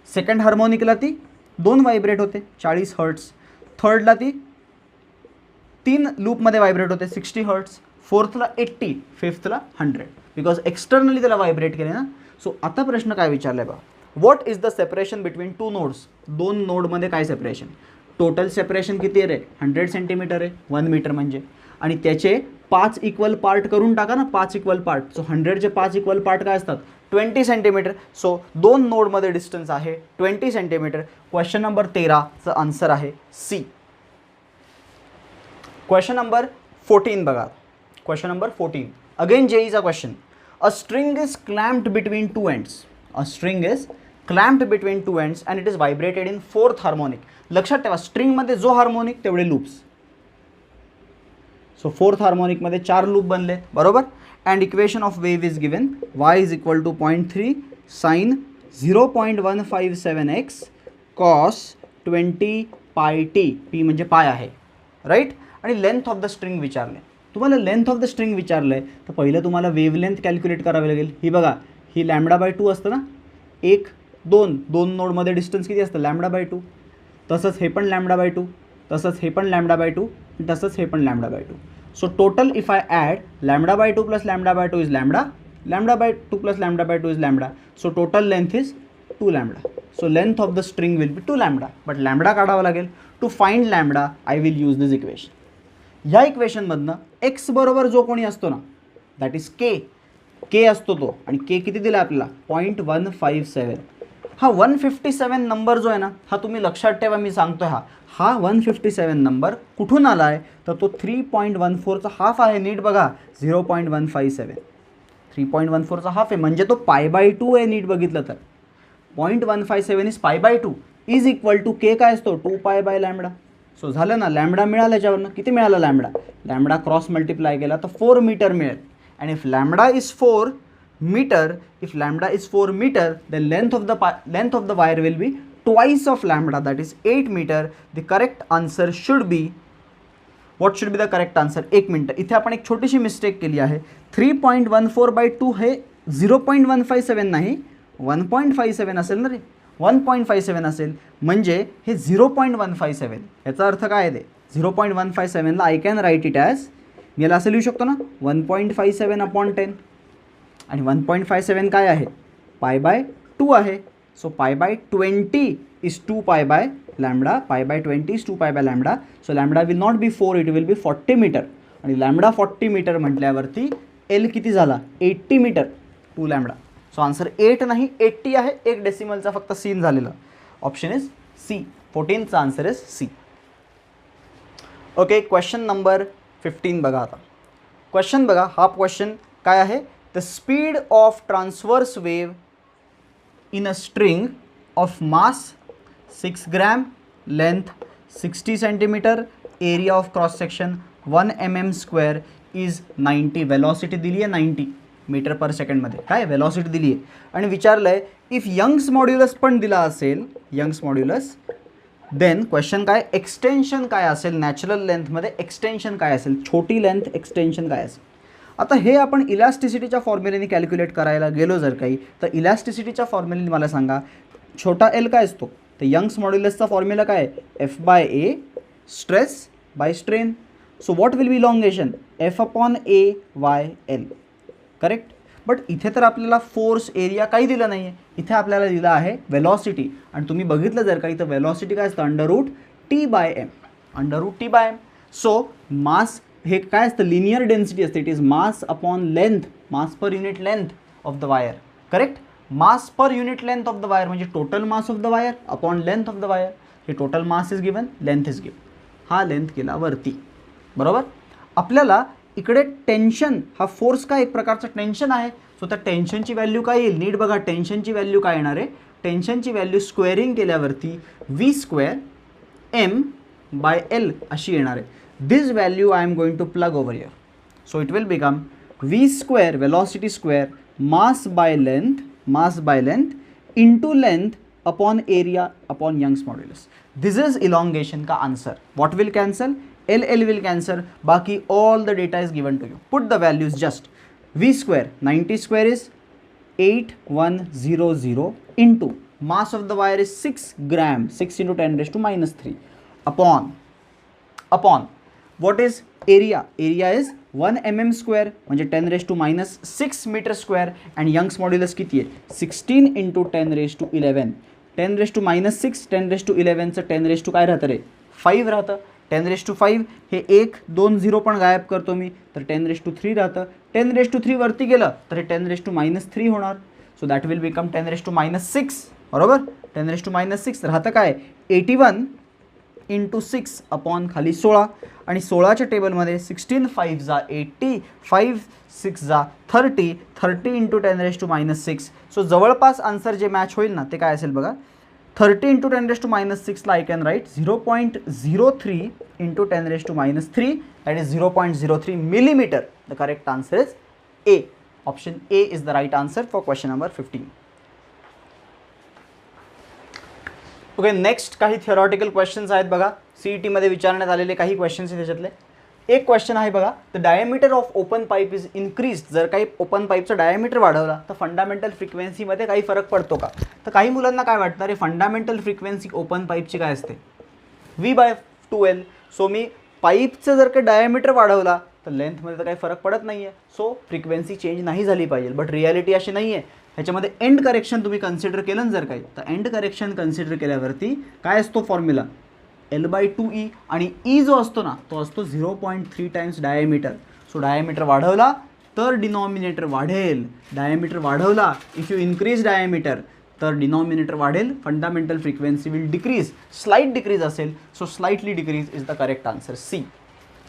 सेकंड हार्मोनिकला ती 2 व्हायब्रेट होते 40 हर्ट्स. थर्डला ती 3 लूपमध्ये व्हायब्रेट होते 60 हर्ट्स. फोर्थला 80, फिफ्थला 100 बिकॉज एक्सटर्नली त्याला व्हायब्रेट केले ना. सो आता प्रश्न काय विचारला आहे बघा. What is the separation between 2 nodes? 2 नोडमध्ये काय सेपरेशन? टोटल सेपरेशन किती आहे रे? 100 सेंटीमीटर आहे 1 मीटर म्हणजे. आणि त्याचे 5 इक्वल पार्ट करून टाका ना. 5 इक्वल पार्ट. सो 100चे 5 इक्वल पार्ट काय असतात? 20 सेंटीमीटर. सो 2 नोडमध्ये डिस्टन्स आहे 20 सेंटीमीटर. क्वेश्चन नंबर 13चं आन्सर आहे सी. क्वेश्चन नंबर 14 बघा. क्वेश्चन नंबर 14 अगेन जेईचा question. A string is clamped between 2 ends. A string is clamped between 2 ends and it is vibrated in 4th harmonic. लक्षात ठेवा स्ट्रिंगमध्ये जो harmonic तेवढे loops. So 4th हार्मोनिकमध्ये 4 loop बनले बरोबर. And equation of wave is given y is equal to 0.3 sine 0.157x cos 20 pi T. P म्हणजे पाय आहे राईट. आणि लेंथ ऑफ द स्ट्रिंग विचारले. तुम्हाला लेंथ ऑफ द स्ट्रिंग विचारलं आहे तर पहिलं तुम्हाला वेवलेंथ कॅल्क्युलेट करावी लागेल. ही बघा ही λ/2 असतं ना. 1 2 नोडमध्ये डिस्टन्स किती असतं? λ/2. तसंच हे पण λ/2, तसंच हे पण λ/2, तसंच हे पण λ/2. So total if I add λ/2 plus λ/2 is λ, λ/2 plus λ/2 is λ. So total length is 2 λ. So length of the string will be 2 λ. But λ काढावं लागेल. To find λ I will use this equation. ह्या इक्वेशनमधनं एक्स बरोबर जो कोणी असतो ना दॅट इज के असतो तो. आणि के किती दिला आपल्याला? 0.157. हा 157 नंबर जो आहे ना हा तुम्ही लक्षात ठेवा. मी सांगतोय हा 157 नंबर कुठून आला आहे तर तो 3.14चा हाफ आहे. नीट बघा 0.157 3.14चा हाफ आहे म्हणजे तो π/2 आहे. नीट बघितलं तर 0.157 इज π/2 इज इक्वल टू के काय असतो? 2π/λ. सो झालं ना. लॅमडा मिळाला याच्यावरनं. किती मिळाला लॅमडा? लॅमडा क्रॉस मल्टिप्लाय केला तर 4 मीटर मिळेल. And if lambda is 4 meter, if lambda is 4 meter, then length of the wire will be twice of lambda, that is 8 meter. The correct answer should be what should be the correct answer. 1 मिनटं, इथे आपण एक छोटीशी mistake केली आहे. 3.14/2 हे 0.157 नाही, 1.57 असेल ना रे, 1.57 असेल म्हणजे हे 0.157. याचा अर्थ काय आहे ते 0.157ला I can write it as, मी याला असं लिहू शकतो ना 1.57/10. आणि 1.57 काय आहे, π/2 आहे. So π/20 is 2π/λ, π/20 is 2π/λ. So lambda will not be 4, it will be 40 metre. आणि लॅम्बडा 40 मीटर म्हटल्यावरती एल किती झाला 80 मीटर, 2 लॅम्बडा. सो आन्सर 8 नाही 80 आहे, एक डेसिमलचा फक्त सीन झालेला. ऑप्शन इज सी, 14चा answer is C. Okay, question number 15 बघा. आता क्वेश्चन बघा, हा क्वेश्चन काय आहे, the speed of transverse wave in a string of mass 6 gram, length 60 centimeter, area of cross section 1 mm square is 90. velocity दिली आहे 90 metre पर सेकंडमध्ये, काय velocity दिली आहे. आणि विचारलं आहे इफ यंग्स मॉड्युलस पण दिला असेल, यंग्स मॉड्युलस, देन क्वेश्चन काय, एक्सटेन्शन काय असेल, नॅचरल लेंथमध्ये एक्सटेन्शन काय असेल, छोटी लेंथ एक्सटेन्शन काय असेल. आता हे आपण इलॅस्टिसिटीच्या फॉर्म्युलेने कॅल्क्युलेट करायला गेलो जर काही, तर इलॅस्टिसिटीच्या फॉर्म्युलेने मला सांगा छोटा एल काय असतो, तर यंग्स मॉड्युलसचा फॉर्म्युला काय आहे, F/A stress by strain. So what will B elongation, F/A/L, correct. But इथे तर आपल्याला फोर्स एरिया काही दिलं नाही आहे, इथे आपल्याला दिलं आहे वेलॉसिटी. आणि तुम्ही बघितलं जर का इथं वेलॉसिटी काय असतं, √T/m, √T/m. सो मास हे काय असतं, लिनियर डेन्सिटी असते, it is mass upon length, mass per unit length of the wire, correct. Mass per unit length of the wire म्हणजे total mass of the wire upon length of the wire. हे total mass is given, length is given, हा length केला वरती, बरोबर. आपल्याला इकडे tension, हा force काय एक प्रकारचा टेन्शन आहे. सो त्या टेन्शनची व्हॅल्यू काय येईल, नीट बघा, टेन्शनची व्हॅल्यू काय येणार आहे, टेन्शनची व्हॅल्यू स्क्वेअरिंग केल्यावरती V² m/L अशी येणार आहे. This value I am going to plug over here. So it will become V² velocity square mass by length into length upon area upon Young's modulus. This is elongation का answer. What will cancel? L will cancel. बाकी all the data is given to you. Put the values just. V², 90 square is 8100 into mass of the wire is 6 gram, 6 into 10⁻³ upon what is area, area is 1 mm square म्हणजे 10⁻⁻6 metre square. आणि Young's modulus किती आहे, 16 into 10⁻11, 10⁻⁻6, 10⁻11चं 10 काय राहतं रे 5 राहतं. 10⁻5 हे 1 2 0 पण गायब करतो मी, तर 10⁻3 राहतं. 10⁻3 वरती गेलं तर हे 10⁻³ होणार. सो दॅट विल बिकम 10⁻6, बरोबर. 10⁻6 राहतं काय 81 into 6 अपॉन खाली 16. आणि 16च्या टेबलमध्ये 16 5 जा 80, 5 6 जा 30, 30 into 10⁻6. सो जवळपास आन्सर जे मॅच होईल ना ते काय असेल बघा, 30 into 10⁻6ला I can write 0.03 into 10⁻3, that is 0.03 millimeter. The correct answer is A. Option A is the right answer for question number 15. Okay, next काही थिअरॉटिकल क्वेश्चन्स आहेत बघा, CET मध्ये विचारण्यात आलेले काही क्वेश्चन्स आहेत त्याच्यातले. एक क्वेश्चन आहे बघा, the diameter of open pipe is increased. जर काही ओपन पाईपचा डायमीटर वाढवला तर फंडामेंटल फ्रिक्वेन्सीमध्ये काही फरक पडतो का. तर काही मुलांना काय वाटतं, अरे फंडामेंटल फ्रिक्वेन्सी ओपन पाईपची काय असते V/2L. सो मी पाईपचं जर काही डायमीटर वाढवला तर लेंथमध्ये तर काही फरक पडत नाही आहे, सो फ्रिक्वेन्सी चेंज नाही झाली पाहिजे. बट रियालिटी अशी नाही आहे. ह्याच्यामध्ये एंड करेक्शन तुम्ही कन्सिडर केलं ना जर काही, तर एंड करेक्शन कन्सिडर केल्यावरती काय असतो फॉर्म्युला, L/2E. आणि E जो असतो ना तो असतो 0.3 टाइम्स डायमीटर. सो डायमीटर वाढवला तर डिनॉमिनेटर वाढेल, डायमीटर वाढवला इफ यू इन्क्रीज डायमीटर तर डिनॉमिनेटर वाढेल, fundamental frequency will decrease, slight decrease असेल. So slightly decrease is the correct answer, C.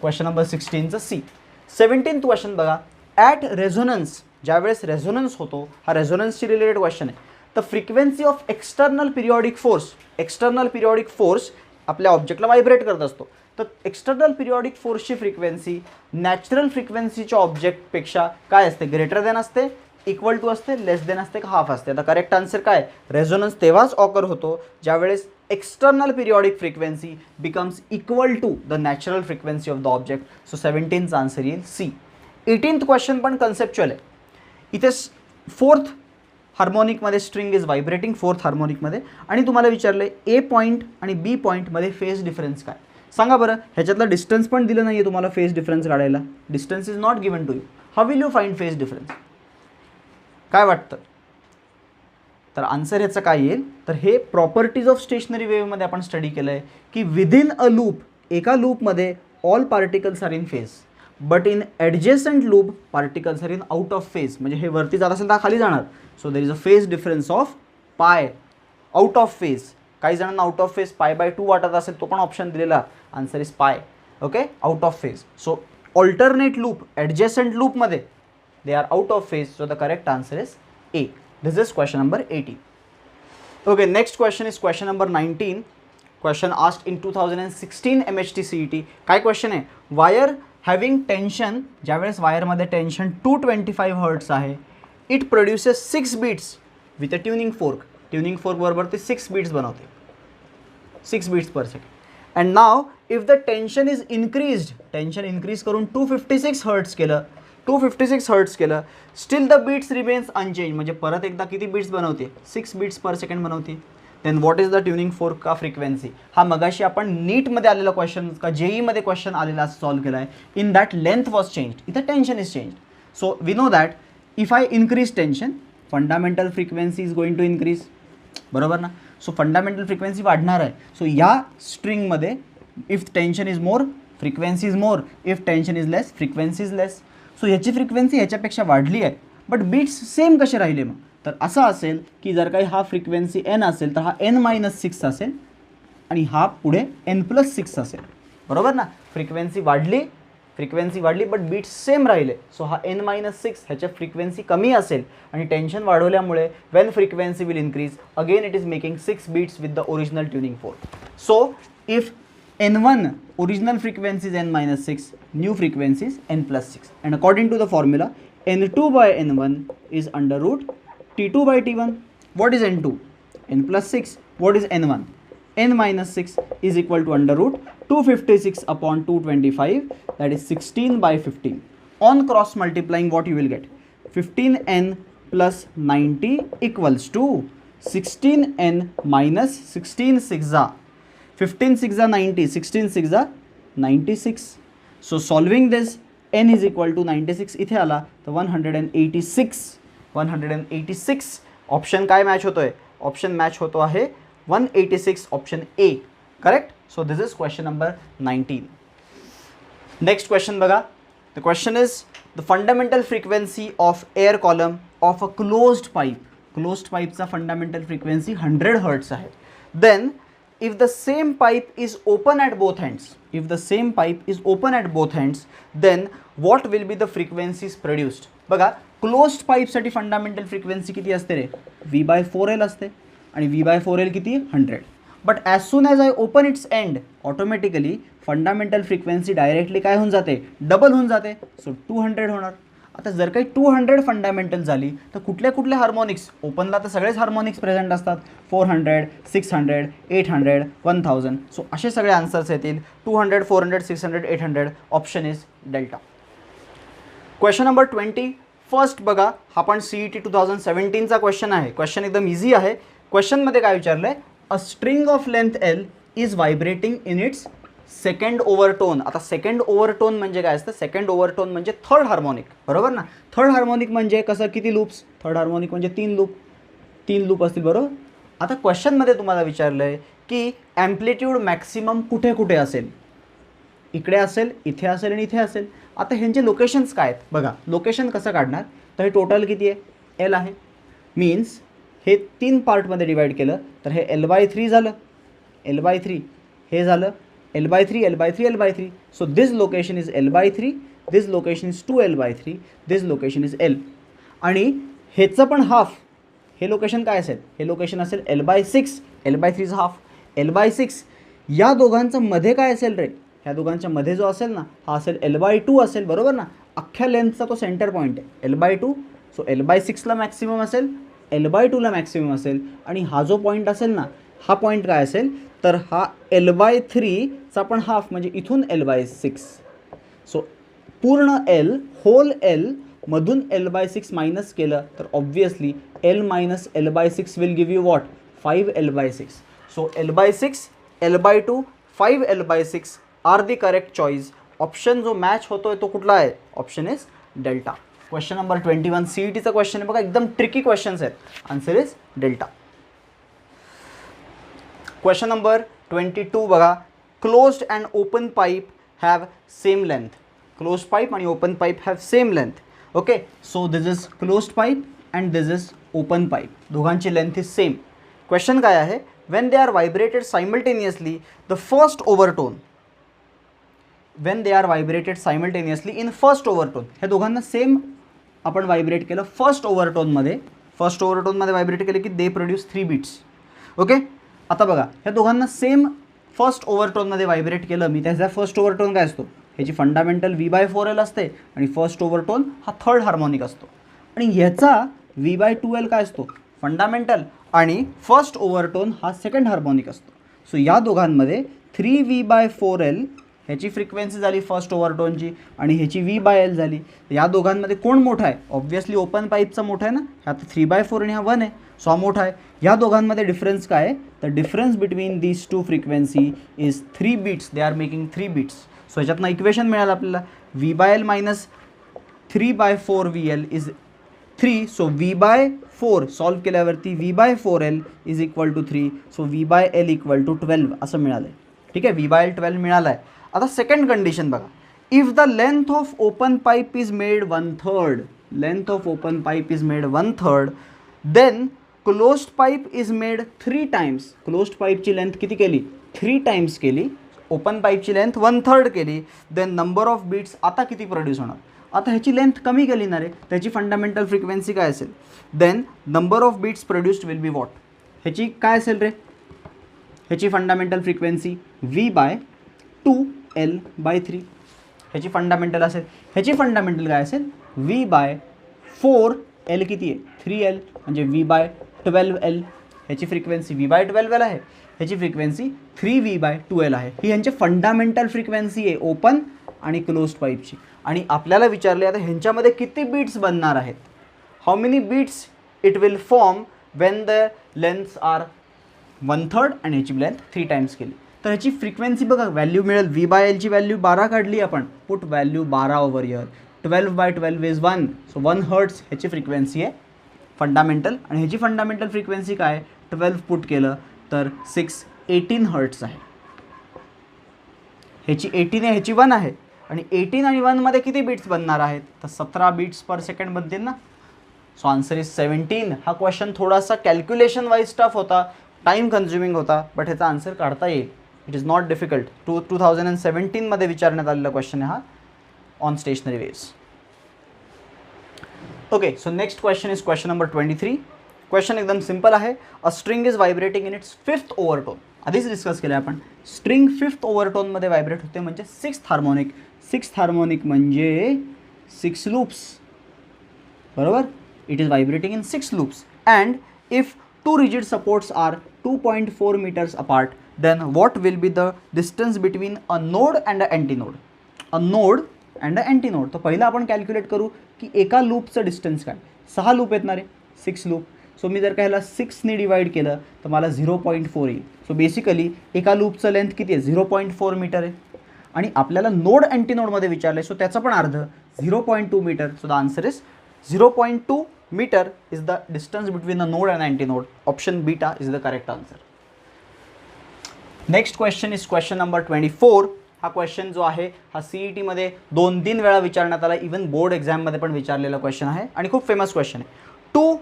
Question number 16चं सी. 17th क्वेश्चन बघा, ॲट रेझोनन्स, ज्यावेळेस रेझोनन्स होतो, हा रेझोनन्सशी रिलेटेड क्वेश्चन आहे. The frequency of external periodic force, external periodic force आपल्या ऑब्जेक्टला व्हायब्रेट करत असतो, तर एक्सटर्नल पिरियॉडिक फोर्सची फ्रिक्वेन्सी नॅचरल फ्रिक्वेन्सीच्या ऑब्जेक्टपेक्षा काय असते, ग्रेटर दॅन असते, इक्वल टू असते, लेस दॅन असते, का हाफ असते. आता करेक्ट आन्सर काय, रेझोनन्स तेव्हाच ऑकर होतो ज्यावेळेस external periodic frequency becomes equal to the natural frequency of the object. So 17th answer येईल C. 18th क्वेश्चन पण कन्सेप्च्युअल आहे. इथे फोर्थ हार्मोनिकमध्ये स्ट्रिंग इज व्हायब्रेटिंग, फोर्थ हार्मोनिकमध्ये, आणि तुम्हाला विचारलं आहे ए पॉईंट आणि बी पॉईंटमध्ये फेज डिफरन्स काय. सांगा बरं, ह्याच्यातलं डिस्टन्स पण दिलं नाही आहे तुम्हाला फेज डिफरन्स काढायला. Distance is not given to you. How will you find phase difference? काय वाटतं? तर आन्सर ह्याचं काय येईल, तर हे प्रॉपर्टीज ऑफ स्टेशनरी वेव्हमध्ये आपण स्टडी केलं आहे की विदिन अ लूप, एका लूपमध्ये all particles are in phase, but in adjacent loop particles are in out of phase. म्हणजे हे वरती जात असेल तर खाली जाणार. So there is a phase difference of pi out of phase. काही जणांना आउट ऑफ फेज π/2 वाटत असेल, तो पण ऑप्शन दिलेला. Answer is pi. Okay, out of phase. So alternate loop, adjacent लूपमध्ये they are out of phase. So the correct answer is A. This is question number 18. Okay, next question is question number 19. Question asked in 2016 MHT CET. काय question आहे? Wire having tension, ज्यावेळेस वायरमध्ये tension 225 hertz आहे, it produces 6 beats with a tuning fork. Tuning fork बरोबर ते 6 beats बनवते, 6 beats per second. And now if the tension is increased, tension increase करून 256 hertz केलं, 256 हर्ट्स केलं, still the beats remains unchange. म्हणजे परत एकदा किती बीट्स बनवते? 6 बीट्स पर सेकंड बनवते. Then what is the tuning fork का फ्रिक्वेन्सी? हा मगाशी आपण नीटमध्ये आलेला क्वेश्चन का जेईमध्ये क्वेश्चन आलेला सॉल्व केला आहे. In that length was changed, इथं tension is changed. So we know that if I increase tension, fundamental frequency is going to increase. बरोबर ना? सो फंडामेंटल फ्रिक्वेन्सी वाढणार आहे. सो या स्ट्रिंगमध्ये if tension is more, frequency is more. If tension is less, frequency is less. So ह्याची frequency ह्याच्यापेक्षा वाढली आहे, बट बीट्स सेम कसे राहिले मग? तर असं असेल की जर काही हा फ्रिक्वेन्सी एन असेल तर हा n-6 असेल आणि हा पुढे n+6 असेल. बरोबर ना? फ्रिक्वेन्सी वाढली बट बीट्स सेम राहिले. सो हा n-6 ह्याच्या फ्रिक्वेन्सी कमी असेल आणि टेन्शन वाढवल्यामुळे when frequency will increase again it is making 6 beats with the original tuning fork. So if n1 original frequency is n-6, new frequency is n+6, and according to the formula n2 by n1 is under root t2 by t1. What is n2? n+6. What is n1? n-6 is equal to under root 256 upon 225, that is 16 by 15. On cross multiplying, what you will get? 15n plus 90 equals to 16n minus 16 6 15 6 90, 16 6 96. So solving this, n is equal to 96 इथे आला तर 186. 186 option काय match होतोय? Option match होतो आहे 186, option A. Correct. So this is question number 19. Next question बघा. The question is the fundamental frequency of air column of a closed pipe. Closed पाईपचा fundamental frequency 100 hertz आहे. Then if the same pipe is open at both ends, if the same pipe is open at both ends, then what will be the frequencies produced? बघा, closed पाईपसाठी fundamental frequency किती असते रे? V/4L असते आणि V/4L किती? 100. But as soon as I open it's end, automatically fundamental frequency directly काय होऊन जाते? Double होऊन जाते. सो 200 होणार. आता जर काही 200 फंडामेंटल झाली तर कुठल्या कुठल्या हार्मोनिक्स? ओपनला तर सगळेच हार्मोनिक्स प्रेझेंट असतात. 400, 600, 800, 1000. सो असे सगळे आन्सर्स येतील. 200, 400, 600, 800. Option is delta. Question number 20. First बघा, हा पण CET 2017चा क्वेश्चन आहे. क्वेश्चन एकदम इझी आहे. क्वेश्चनमध्ये काय विचारलं आहे? A string of length L is vibrating in its second overtone. आता सेकंड ओव्हरटोन म्हणजे काय असतं? सेकंड ओव्हरटोन म्हणजे थर्ड हार्मोनिक. बरोबर ना? थर्ड हार्मोनिक म्हणजे कसं? किती लूप्स? थर्ड हार्मोनिक म्हणजे 3 लूप. 3 लूप असतील. बरोबर. आता क्वेश्चनमध्ये तुम्हाला विचारलं आहे की ॲम्प्लिट्यूड मॅक्सिमम कुठे कुठे असेल? इकडे असेल, इथे असेल आणि इथे असेल. आता ह्यांचे लोकेशन्स काय आहेत? बघा, लोकेशन कसं काढणार? तर हे टोटल किती आहे? L आहे. मीन्स हे 3 पार्टमध्ये डिवाईड केलं तर हे L/3 झालं. L/3 हे झालं L/3, L/3, L/3. So this location is L/3, this location is 2L/3, this location is L. आणि ह्याचं पण हाफ, हे लोकेशन काय असेल? हे लोकेशन असेल L/6, L/3 is half. L/6 या दोघांचं मध्ये काय असेल रे? ह्या दोघांच्या मध्ये जो असेल ना, हा असेल L/2 असेल. बरोबर ना? अख्ख्या लेंथचा तो सेंटर पॉईंट आहे L/2. सो L/6ला मॅक्सिमम असेल, L/2ला मॅक्सिमम असेल आणि हा जो पॉईंट असेल ना, हा पॉईंट काय असेल तर हा L/3चा पण हाफ म्हणजे इथून L/6. सो पूर्ण L होल L मधून L/6 मायनस केलं तर obviously L minus L/6 will give you what 5L/6. So L/6 L/2 5L/6 are the correct choice. Option जो मॅच होतोय तो कुठला आहे? Option is delta. Question number 21 CETचा क्वेश्चन आहे बघा, एकदम ट्रिकी क्वेश्चन्स आहेत. Answer is delta. Question number 22 बघा, closed and open pipe have same length. Closed pipe आणि open pipe have same length. Okay, so this is closed pipe and this is open pipe. दोघांची length is same. Question काय आहे? when they are vibrated simultaneously the first overtone, when they are vibrated simultaneously in first overtone, हे दोघांना same आपण vibrate केलं first ओव्हरटोनमध्ये vibrate केले की they produce 3 beats. Okay, आता बघा ह्या दोघांना सेम फर्स्ट ओव्हरटोनमध्ये व्हायब्रेट केलं मी, त्याचा फर्स्ट ओव्हरटोन काय असतो? ह्याची फंडामेंटल V/4L असते आणि फर्स्ट ओव्हरटोन हा थर्ड हार्मोनिक असतो आणि ह्याचा V/2L काय असतो? फंडामेंटल आणि फर्स्ट ओव्हरटोन हा सेकंड हार्मोनिक असतो. सो या दोघांमध्ये 3V/4L ह्याची फ्रिक्वेन्सी झाली फर्स्ट ओव्हरटोनची आणि ह्याची V/L झाली. या दोघांमध्ये कोण मोठा आहे? ऑब्व्हियसली ओपन पाईपचा मोठा आहे ना, ह्यात 3/4 आणि हा 1 आहे, सो हा मोठा आहे. या दोघांमध्ये डिफरन्स काय आहे? तर difference between these two frequency is 3 beats. They are making 3 beats. So ह्याच्यातनं इक्वेशन मिळालं आपल्याला V/L minus 3/4VL is 3. So V/4 solve केल्यावरती V/4L is equal to 3. So V/L equal to 12 असं मिळालं आहे. ठीक आहे, V/L 12 मिळालं आहे. आता सेकंड कंडिशन बघा, if the length of open pipe is made 1/3, length of open pipe is made 1/3, then closed pipe is made 3 times. Closed पाईपची लेंथ किती केली? 3 टाइम्स केली. ओपन पाईपची लेंथ 1/3 केली. देन नंबर ऑफ बीट्स आता किती produce होणार? आता ह्याची लेंथ कमी केली ना रे, त्याची फंडामेंटल फ्रिक्वेन्सी काय असेल? Then number of beats produced will be what? ह्याची काय असेल रे? ह्याची फंडामेंटल फ्रिक्वेन्सी V/2L/3 ह्याची फंडामेंटल असेल. ह्याची फंडामेंटल काय असेल? V/4L किती आहे? 3L म्हणजे V/12L. ह्याची फ्रिक्वेन्सी V/12L आहे, ह्याची फ्रिक्वेन्सी 3V/2L आहे. ही ह्यांची फंडामेंटल फ्रिक्वेन्सी आहे ओपन आणि क्लोज्ड पाईपची. आणि आपल्याला विचारले आता ह्यांच्यामध्ये किती बीट्स बनणार आहेत? How many beats it will form when the lengths are 1/3 आणि ह्याची लेंथ 3 टाइम्स केली. तर ह्याची फ्रिक्वेन्सी बघा, व्हॅल्यू मिळेल. V/L ची व्हॅल्यू 12 काढली आपण, put value 12 over here. 12/12 is 1, so 1 hertz ह्याची फ्रिक्वेन्सी आहे फंडामेंटल. आणि ह्याची फंडामेंटल फ्रिक्वेन्सी काय? 12 पुट केलं तर 18 हर्ट्स आहे. ह्याची 18 आहे, ह्याची 1 आहे. आणि 18 आणि 1 मध्ये किती बीट्स बनणार आहेत? तर 17 बीट्स पर सेकंड बनतील ना. So answer is 17. हा क्वेश्चन थोडासा कॅल्क्युलेशन वाईज टफ होता, टाईम कन्झ्युमिंग होता, बट ह्याचा आन्सर काढता येईल. It is not difficult. 2017 मध्ये विचारण्यात आलेला क्वेश्चन आहे हा on stationery waves. Okay, so next question is question number 23. Question एकदम सिंपल आहे. A string is vibrating in it's 5th ओव्हरटोन. आधीच डिस्कस केलं आपण. स्ट्रिंग 5th ओव्हरटोनमध्ये व्हायब्रेट होते म्हणजे 6th हार्मोनिक. 6th हार्मोनिक म्हणजे 6 लूप्स, बरोबर. It is vibrating in 6 loops and if 2 rigid supports are 2.4 meters apart, then what will be the distance between a node and an antinode? A node and an antinode. तर पहिला आपण calculate करू की एका लूपचं distance काय. 6 loop येणार आहे, 6 loop. So मी जर का ह्याला 6ने डिवाइड केलं तर मला 0.4 येईल. सो बेसिकली एका लूपचं लेंथ किती आहे? 0.4 मीटर आहे. आणि आपल्याला नोड अँटीनोडमध्ये विचारलं आहे, सो त्याचं पण अर्ध 0.2 metre. So the answer is 0.2 meter is the distance between the node and antinode. Option beta is the correct answer. Next question is question number 24. हा क्वेश्चन जो आहे हा CET मध्ये 2-3 वेळा विचारण्यात आला, इवन बोर्ड एक्झाममध्ये पण विचारलेला क्वेश्चन आहे आणि खूप फेमस क्वेश्चन आहे. 2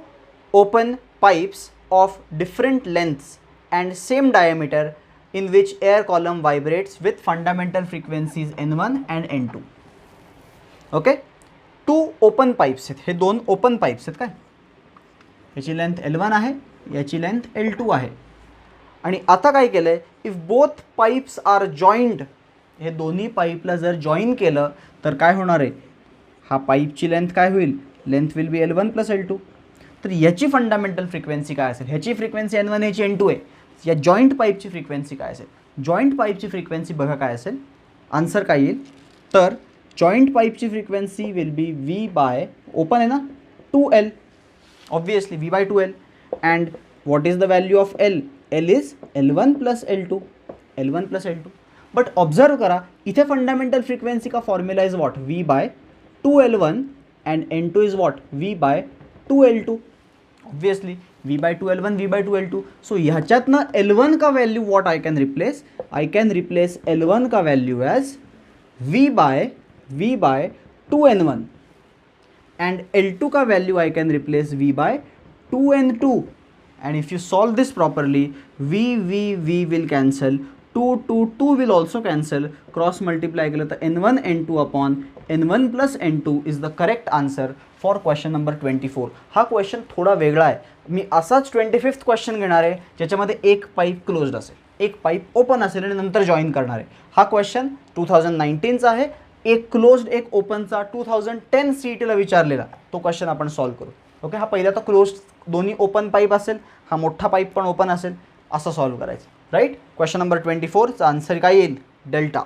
open pipes of different lengths and same diameter in which air column vibrates with fundamental frequencies N1 and N2. Okay, 2 open pipes आहेत. हे 2 ओपन पाईप्स आहेत काय. याची लेंथ L1 आहे, याची लेंथ L2 आहे. आणि आता काय केलं आहे, if both pipes are joined, हे दोन्ही पाईपला जर जॉईन केलं तर काय होणार आहे? हा पाईपची लेंथ काय होईल? Length will be L1 + L2. तर याची फंडामेंटल फ्रिक्वेन्सी काय असेल? ह्याची फ्रिक्वेन्सी N1 ह्याची N2 आहे. या जॉईंट पाईपची फ्रिक्वेन्सी काय असेल? जॉईंट पाईपची फ्रिक्वेन्सी बघा काय असेल, आन्सर काय येईल तर जॉईंट पाईपची frequency will be V by open आहे ना 2L, obviously V by 2L. And what is the value of L? L is L1 plus L2, L1 plus L2. But observe करा इथे फंडामेंटल फ्रिक्वेन्सी का formula is what? V by 2L1 and N2 is what? V by 2L2. Obviously V by 2L1, V by 2L2. So ह्याच्यातनं L1 का value what I can replace? I can replace L1 का value as V by 2N1 and L2 का value I can replace V by 2N2. and if you solve this properly, V will cancel, 2 will also cancel, cross multiply केलं तर N1 N2 upon N1 plus N2 is the correct answer for question number 24. हा question थोडा वेगळा आहे. मी असाच 25th question घेणार आहे ज्याच्यामध्ये एक पाईप क्लोज्ड असेल, एक पाईप ओपन असेल आणि नंतर जॉईन करणार आहे. हा क्वेश्चन 2019चा आहे, एक क्लोज्ड एक ओपनचा 2010 CETला विचारलेला तो क्वेश्चन आपण सॉल्व करू. ओके, हा पहिला तर क्लोज्ड दोन्ही ओपन पाईप असेल, हा मोठा पाईप पण ओपन असेल, असं सॉल्व करायचं. राईट, क्वेश्चन नंबर 24चा आन्सर काय येईल? डेल्टा.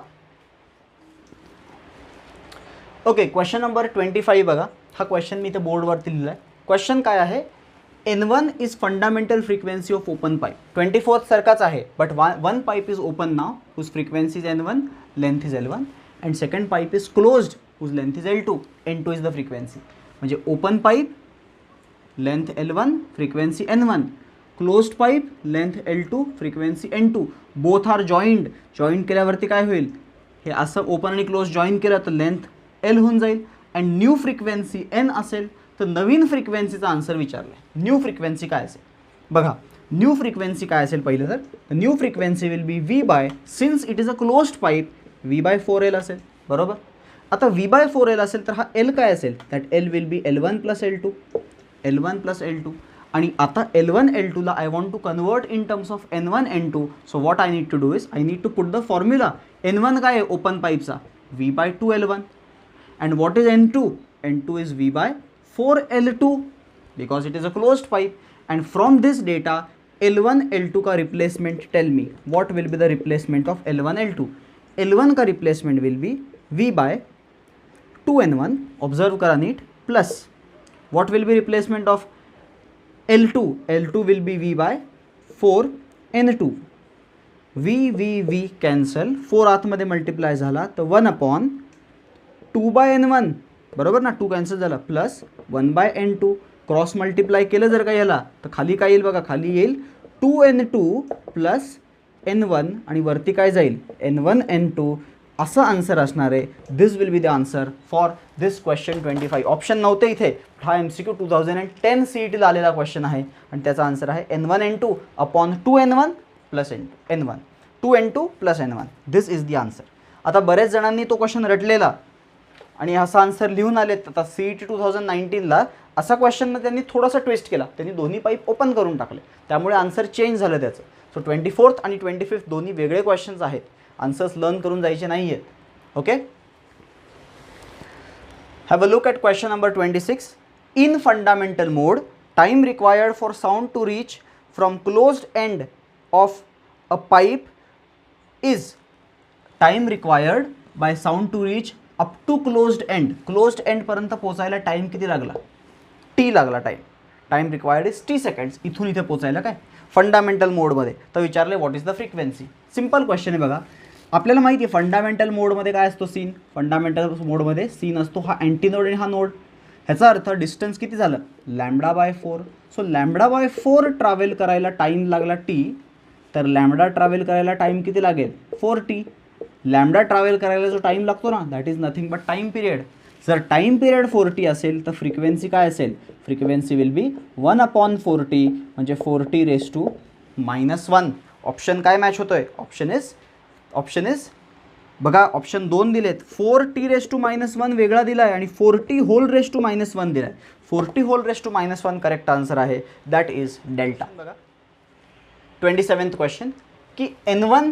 ओके, क्वेश्चन नंबर 25 बघा. हा क्वेश्चन मी इथे बोर्डवरती लिहिला आहे. क्वेश्चन काय आहे? N1 is fundamental frequency of open pipe. 24th सारखाच आहे, but one pipe is open now whose frequency is N1, length is L1, and second pipe is closed whose length is L2, N2 is the frequency. म्हणजे open pipe length L1, frequency N1, closed pipe length L2, frequency N2. Both are joined. Joint केल्यावरती काय होईल? हे असं open आणि close join केलं तर length L होऊन जाईल. अँड न्यू फ्रिक्वेन्सी N असेल तर नवीन फ्रिक्वेन्सीचा आन्सर विचारला आहे. न्यू फ्रिक्वेन्सी काय असेल बघा. न्यू फ्रिक्वेन्सी काय असेल पहिलं तर new frequency will be V by, since it is a closed pipe, V by 4L असेल. बरोबर. आता V बाय 4L असेल तर हा L काय असेल? That L will be L1 plus L2, L1 plus L2. आणि आता L1 L2ला I want to convert in terms of N1 N2. So what I need to do is I need to put the formula. N1 काय आहे open पाईपचा? V by 2L1. and what is N2? N2 is V by 4L2 because it is a closed pipe. and from this data L1 L2 का replacement, tell me what will be the replacement of L1 L2? L1 का replacement will be V by 2N1, observe करा नीट, plus what will be replacement of L2? L2 will be V by 4N2. V cancel, 4 आतमध्ये multiply झाला तर 1 upon 2 by N1, बरोबर ना, 2 cancel झाला, plus 1 by N2. Cross multiply केलं जर का याला तर खाली काय येईल बघा, खाली येईल 2N2 प्लस N1 आणि वरती काय जाईल N1 N2. असं आन्सर असणार आहे. This will be the answer for this question 25. Option नव्हते इथे. हा MCQ 2010 CETला आलेला क्वेश्चन आहे आणि त्याचा आन्सर आहे N1 N2 upon 2N1 plus N1, 2N2 plus N1. This is the answer. आता बऱ्याच जणांनी तो क्वेश्चन रटलेला आणि असा आन्सर लिहून आलेत. आता CET 2019ला असा क्वेश्चन त्यांनी थोडासा ट्विस्ट केला, त्यांनी दोन्ही पाईप ओपन करून टाकले, त्यामुळे आन्सर चेंज झालं त्याचं. सो 24th आणि 25th दोन्ही वेगळे क्वेश्चन्स आहेत. आन्सर्स लर्न करून जायचे नाही आहेत. Okay, have a look at question number 26. In fundamental mode, time required for sound to reach from closed end of a pipe is time required by sound to reach up to closed end. Closed एंडपर्यंत पोचायला time किती लागला? T लागला time. Time required is T seconds. इथून इथे पोचायला काय fundamental मोडमध्ये. तर विचारले what is the frequency. Simple question आहे बघा. आपल्याला माहिती आहे फंडामेंटल मोडमध्ये काय असतो सीन. फंडामेंटल मोडमध्ये सीन असतो हा अँटी नोड आणि हा नोड. ह्याचा अर्थ डिस्टन्स किती झालं lambda by 4. So lambda by 4 travel करायला टाईम लागला T, तर लॅम्बडा ट्रॅव्हल करायला टाईम किती लागेल 4T. लॅम्बडा ट्रॅव्हल करायला जो टाईम लागतो ना that is nothing but time period. जर टाईम पिरियड 4T असेल तर फ्रिक्वेन्सी काय असेल? Frequency will B 1 upon 4T म्हणजे 4T रेस टू -1. ऑप्शन काय मॅच होतोय? ऑप्शन इज बघा, ऑप्शन 2 दिलेत. 4T रेस टू -1 वेगळा दिला आहे आणि 4T होल रेस टू -1 दिला आहे. 4T whole raise to -1 correct answer आहे. That is delta. बघा 27th क्वेश्चन की N1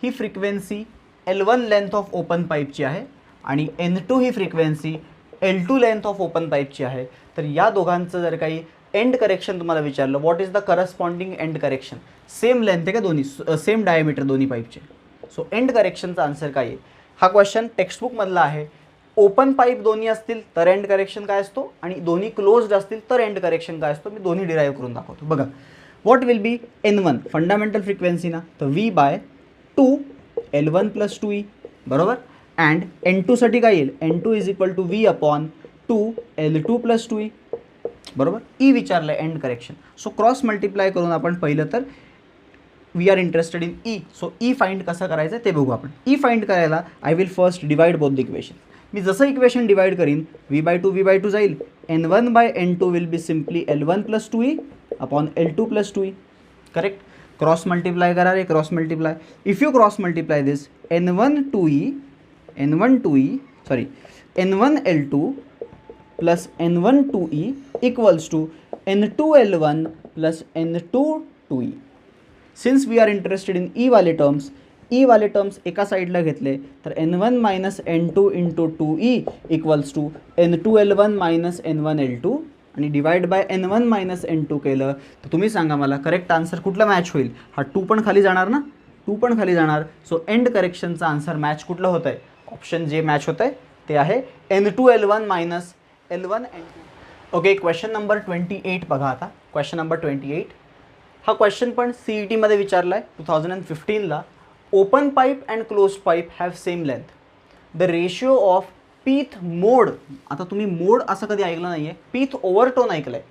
ही frequency L1 length of open पाईपची आहे आणि N2 ही frequency L2 length of open पाईपची आहे. तर या दोघांचं जर काही एंड करेक्शन तुम्हाला विचारलं, what is the corresponding end correction. Same length आहे का दोन्ही, सेम डायमीटर दोन्ही पाईपचे. सो एंड करेक्शनचा आन्सर काय आहे. हा क्वेश्चन टेक्स्टबुकमधला आहे. ओपन पाईप दोन्ही असतील तर एंड करेक्शन काय असतो, आणि दोन्ही क्लोज्ड असतील तर एंड करेक्शन काय असतो. मी दोन्ही डिराईव्ह करून दाखवतो. बघा, what will B N1 fundamental frequency ना, तर V/2 L1 + 2E बरोबर. अँड N2 साठी काय येईल, N2 = V/2 L2 + 2E बरोबर. ई विचारलं आहे end correction. So cross multiply करून आपण पहिलं तर we are interested in E. So E find कसं करायचं ते बघू आपण. ई फाइंड करायला I will first divide both the equation. मी जसं इक्वेशन डिवाइड करीन V/2 जाईल. N1/N2 will be simply L1 + 2E upon L2 + 2E. Correct. Cross multiply करा रे, cross multiply. If you cross multiply this N1L2 plus N1/2E equals to N2L1 plus N2/2E. Since we are interested in E वाले terms एका साईडला घेतले तर N1 - N2 × 2E equals to N2L1 - N1L2 आणि divide by N1 - N2 केलं तर तुम्ही सांगा मला करेक्ट आन्सर कुठला मॅच होईल. हा 2 पण खाली जाणार ना, 2 पण खाली जाणार. सो एंड करेक्शनचा आन्सर मॅच कुठलं होतं आहे, ऑप्शन जे मॅच होतं आहे ते आहे N2L1 - L1N2. Okay, question number 28 बघा आता. क्वेश्चन नंबर 28 हा क्वेश्चन पण CETमध्ये विचारला आहे 2015ला. Open pipe and close pipe have same length. The ratio of pth mode. आता तुम्ही मोड असं कधी ऐकलं नाही आहे, पीथ ओव्हरटोन ऐकलं आहे.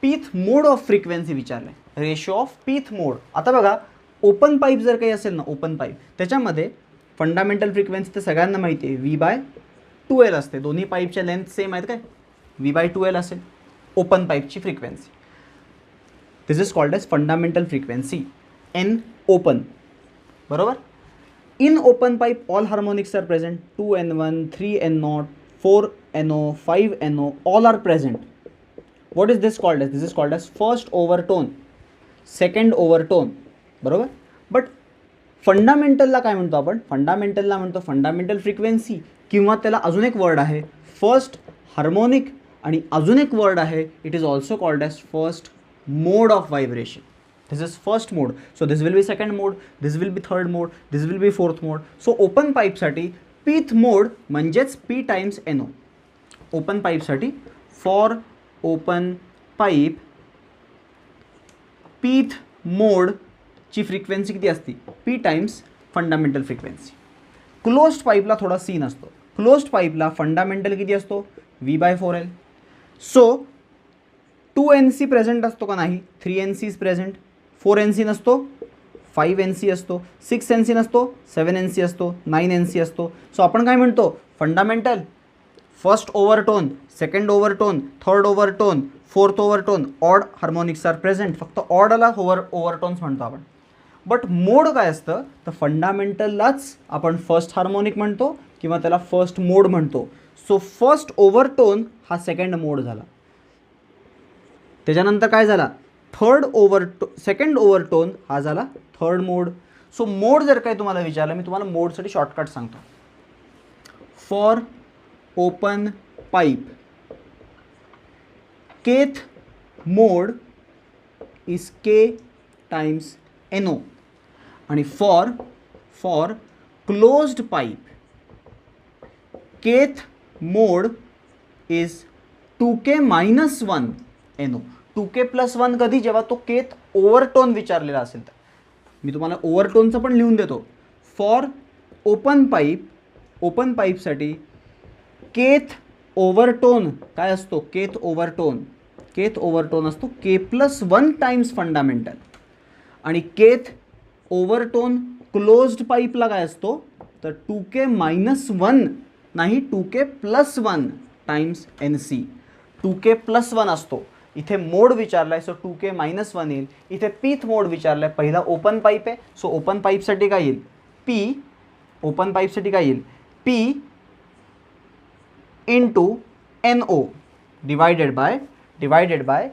पीथ मोड ऑफ फ्रिक्वेन्सी विचारलं आहे, रेशिओ ऑफ पीथ मोड. आता बघा, ओपन पाईप जर काही असेल ना, ओपन पाईप त्याच्यामध्ये फंडामेंटल फ्रिक्वेन्सी तर सगळ्यांना माहिती आहे V/2L असते. दोन्ही पाईपच्या लेंथ सेम आहेत काय, V/2L असेल ओपन पाईपची frequency. This is called as fundamental frequency N open बरोबर. In open pipe all harmonics are present. 2N1, 3N0, 4NO, 5NO all are present. What is this called as, this is called as first overtone, second overtone बरोबर. But फंडामेंटलला काय म्हणतो आपण, फंडामेंटलला म्हणतो fundamental frequency, किंवा त्याला अजून एक वर्ड आहे फर्स्ट हार्मोनिक, आणि अजून एक वर्ड आहे it is also called as first mode of vibration. This is first mode. So this will be second mode, this will be third mode, this will be fourth mode. So open पाईपसाठी pth mode म्हणजेच P × NO. Open पाईपसाठी for open pipe pth मोडची frequency किती असते, P × fundamental frequency. Closed पाईपला थोडा scene असतो. Closed पाईपला fundamental किती असतो, V/4L. सो 2NC प्रेझेंट असतो का नाही, 3NC इज प्रेझेंट. 4NC नसतो, 5NC असतो. 6NC नसतो, 7NC असतो, 9NC असतो. सो आपण काय म्हणतो, fundamental first overtone, second overtone, third overtone, fourth overtone, odd harmonics are present. फक्त ऑडला ओव्हरटोन्स म्हणतो आपण. बट मोड काय असतं, तर फंडामेंटललाच आपण फर्स्ट हार्मोनिक म्हणतो किंवा त्याला फर्स्ट मोड म्हणतो. सो फर्स्ट ओव्हरटोन हा सेकंड मोड झाला. त्याच्यानंतर काय झाला, सेकंड ओव्हरटोन हा झाला थर्ड मोड. सो मोड जर काही तुम्हाला विचारलं, मी तुम्हाला मोडसाठी शॉर्टकट सांगतो. For open pipe kth mode is K × NO, आणि for closed pipe kth mode is 2K - 1 NO. 2K + 1 कधी, जेव्हा तो केथ ओव्हरटोन विचारलेला असेल तर. मी तुम्हाला ओव्हरटोनचं पण लिहून देतो. फॉर ओपन पाईपसाठी केथ ओव्हरटोन काय असतो, केथ ओव्हरटोन असतो K + 1 × फंडामेंटल. आणि केथ ओव्हरटोन क्लोज्ड पाईपला काय असतो, तर 2K - 1 नाही, 2K + 1 × NC. 2K + 1 असतो. इथे मोड विचारला आहे, सो 2K - 1 येईल. इथे पीथ मोड विचारला आहे, पहिला ओपन पाईप आहे. सो ओपन पाईपसाठी काय येईल, P × NO divided by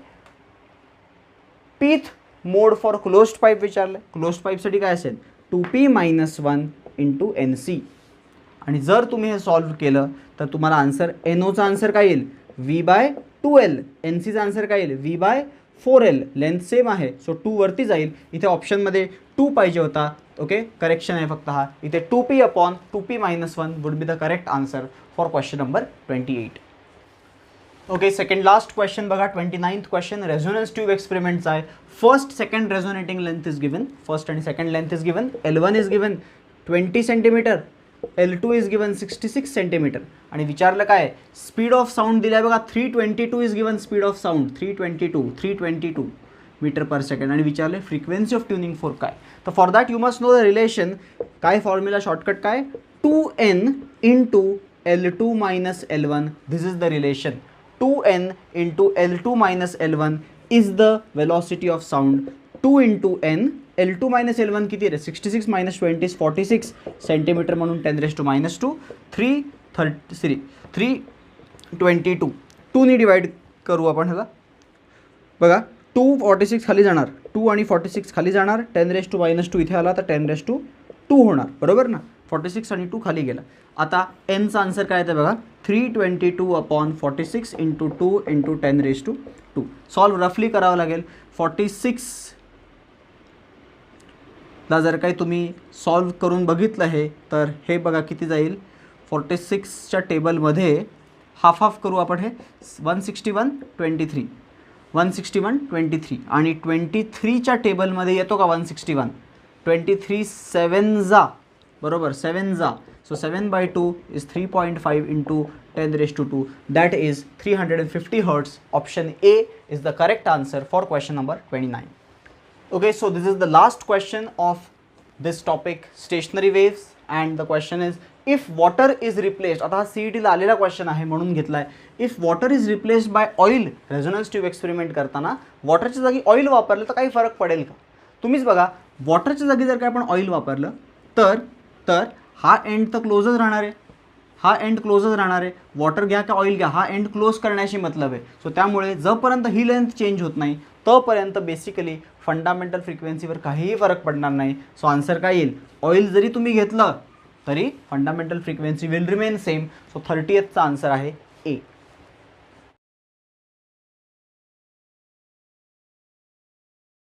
pith mode for closed pipe विचारलं. क्लोज्ड पाईपसाठी काय असेल, 2P - 1 × NC. आणि जर तुम्ही हे सॉल्व्ह केलं तर तुम्हाला आन्सर NOचा आन्सर काय येईल, V/2 2L, एन सीचा आन्सर काय येईल V/4L, लेंथ सेम आहे सो 2 वरती जाईल. इथे ऑप्शनमध्ये 2 पाहिजे होता. ओके, करेक्शन आहे फक्त हा. इथे 2p/2p-1 would be the correct answer for question number 28. Okay, second last question बघा, 29th क्वेश्चन रेझोनन्स ट्यूब एक्सपेरिमेंटचा आहे. First second resonating length is given, first आणि second length is given. L1 is given 20 centimetre, L2 is given 66 centimetre. आणि विचारलं काय, speed of sound दिलाय बघा 322 is given, speed of sound 322 metre per second. आणि विचारले फ्रिक्वेन्सी ऑफ ट्युनिंग फोर काय. तर for that you must know the relation. काय फॉर्म्युला, शॉर्टकट काय, 2n into L2 minus L1. This is the relation. 2n into L2 minus L1 is the velocity of sound. 2 into n, L2 minus L1 किती रे, 66 minus 20 46 centimetre म्हणून 10⁻². 322 2ने divide करू आपण ह्याला बघा. 246 खाली जाणार, 2 आणि 46 खाली जाणार, 10⁻² इथे आला तर 10⁻² होणार, बरोबर ना. 46 आणि 2 खाली गेला. आता एनचा आन्सर काय येतं बघा, 322/46 इंटू 2 इंटू 10⁻². सॉल्व रफली करावं लागेल. 46 ला जर काही तुम्ही सॉल्व करून बघितलं आहे तर हे बघा किती जाईल. 46च्या टेबलमध्ये हाफ हाफ करू आपण, हे 161 23 161 23 आणि 23च्या टेबलमध्ये येतो का 161, 23 7 जा, बरोबर 7 जा. So 7/2 is 3.5 into 10⁻². That is 350 hertz. Option A is the correct answer for question number 29. Okay, so this is the last question of this topic, stationary waves, and the question is, if water is replaced, आता हा CET ला आलेला question आहे म्हणून घेतला आहे. If water is replaced by oil, resonance tube experiment करताना वॉटरच्या जागी ऑइल वापरलं तर काही फरक पडेल का. तुम्हीच बघा, वॉटरच्या जागी जर काय आपण ऑइल वापरलं तर हा एंड तर क्लोजच राहणार आहे, हा एंड क्लोजच राहणार आहे. वॉटर घ्या का ऑइल घ्या, हा एंड क्लोज करण्याशी मतलब आहे. सो त्यामुळे जोपर्यंत ही लेंथ चेंज होत नाही तोपर्यंत बेसिकली फंडामेंटल फ्रिक्वेन्सीवर काहीही फरक पडणार नाही. सो आन्सर काय येईल, ऑइल जरी तुम्ही घेतलं तरी fundamental frequency will remain same. So 30th चा आन्सर आहे ए.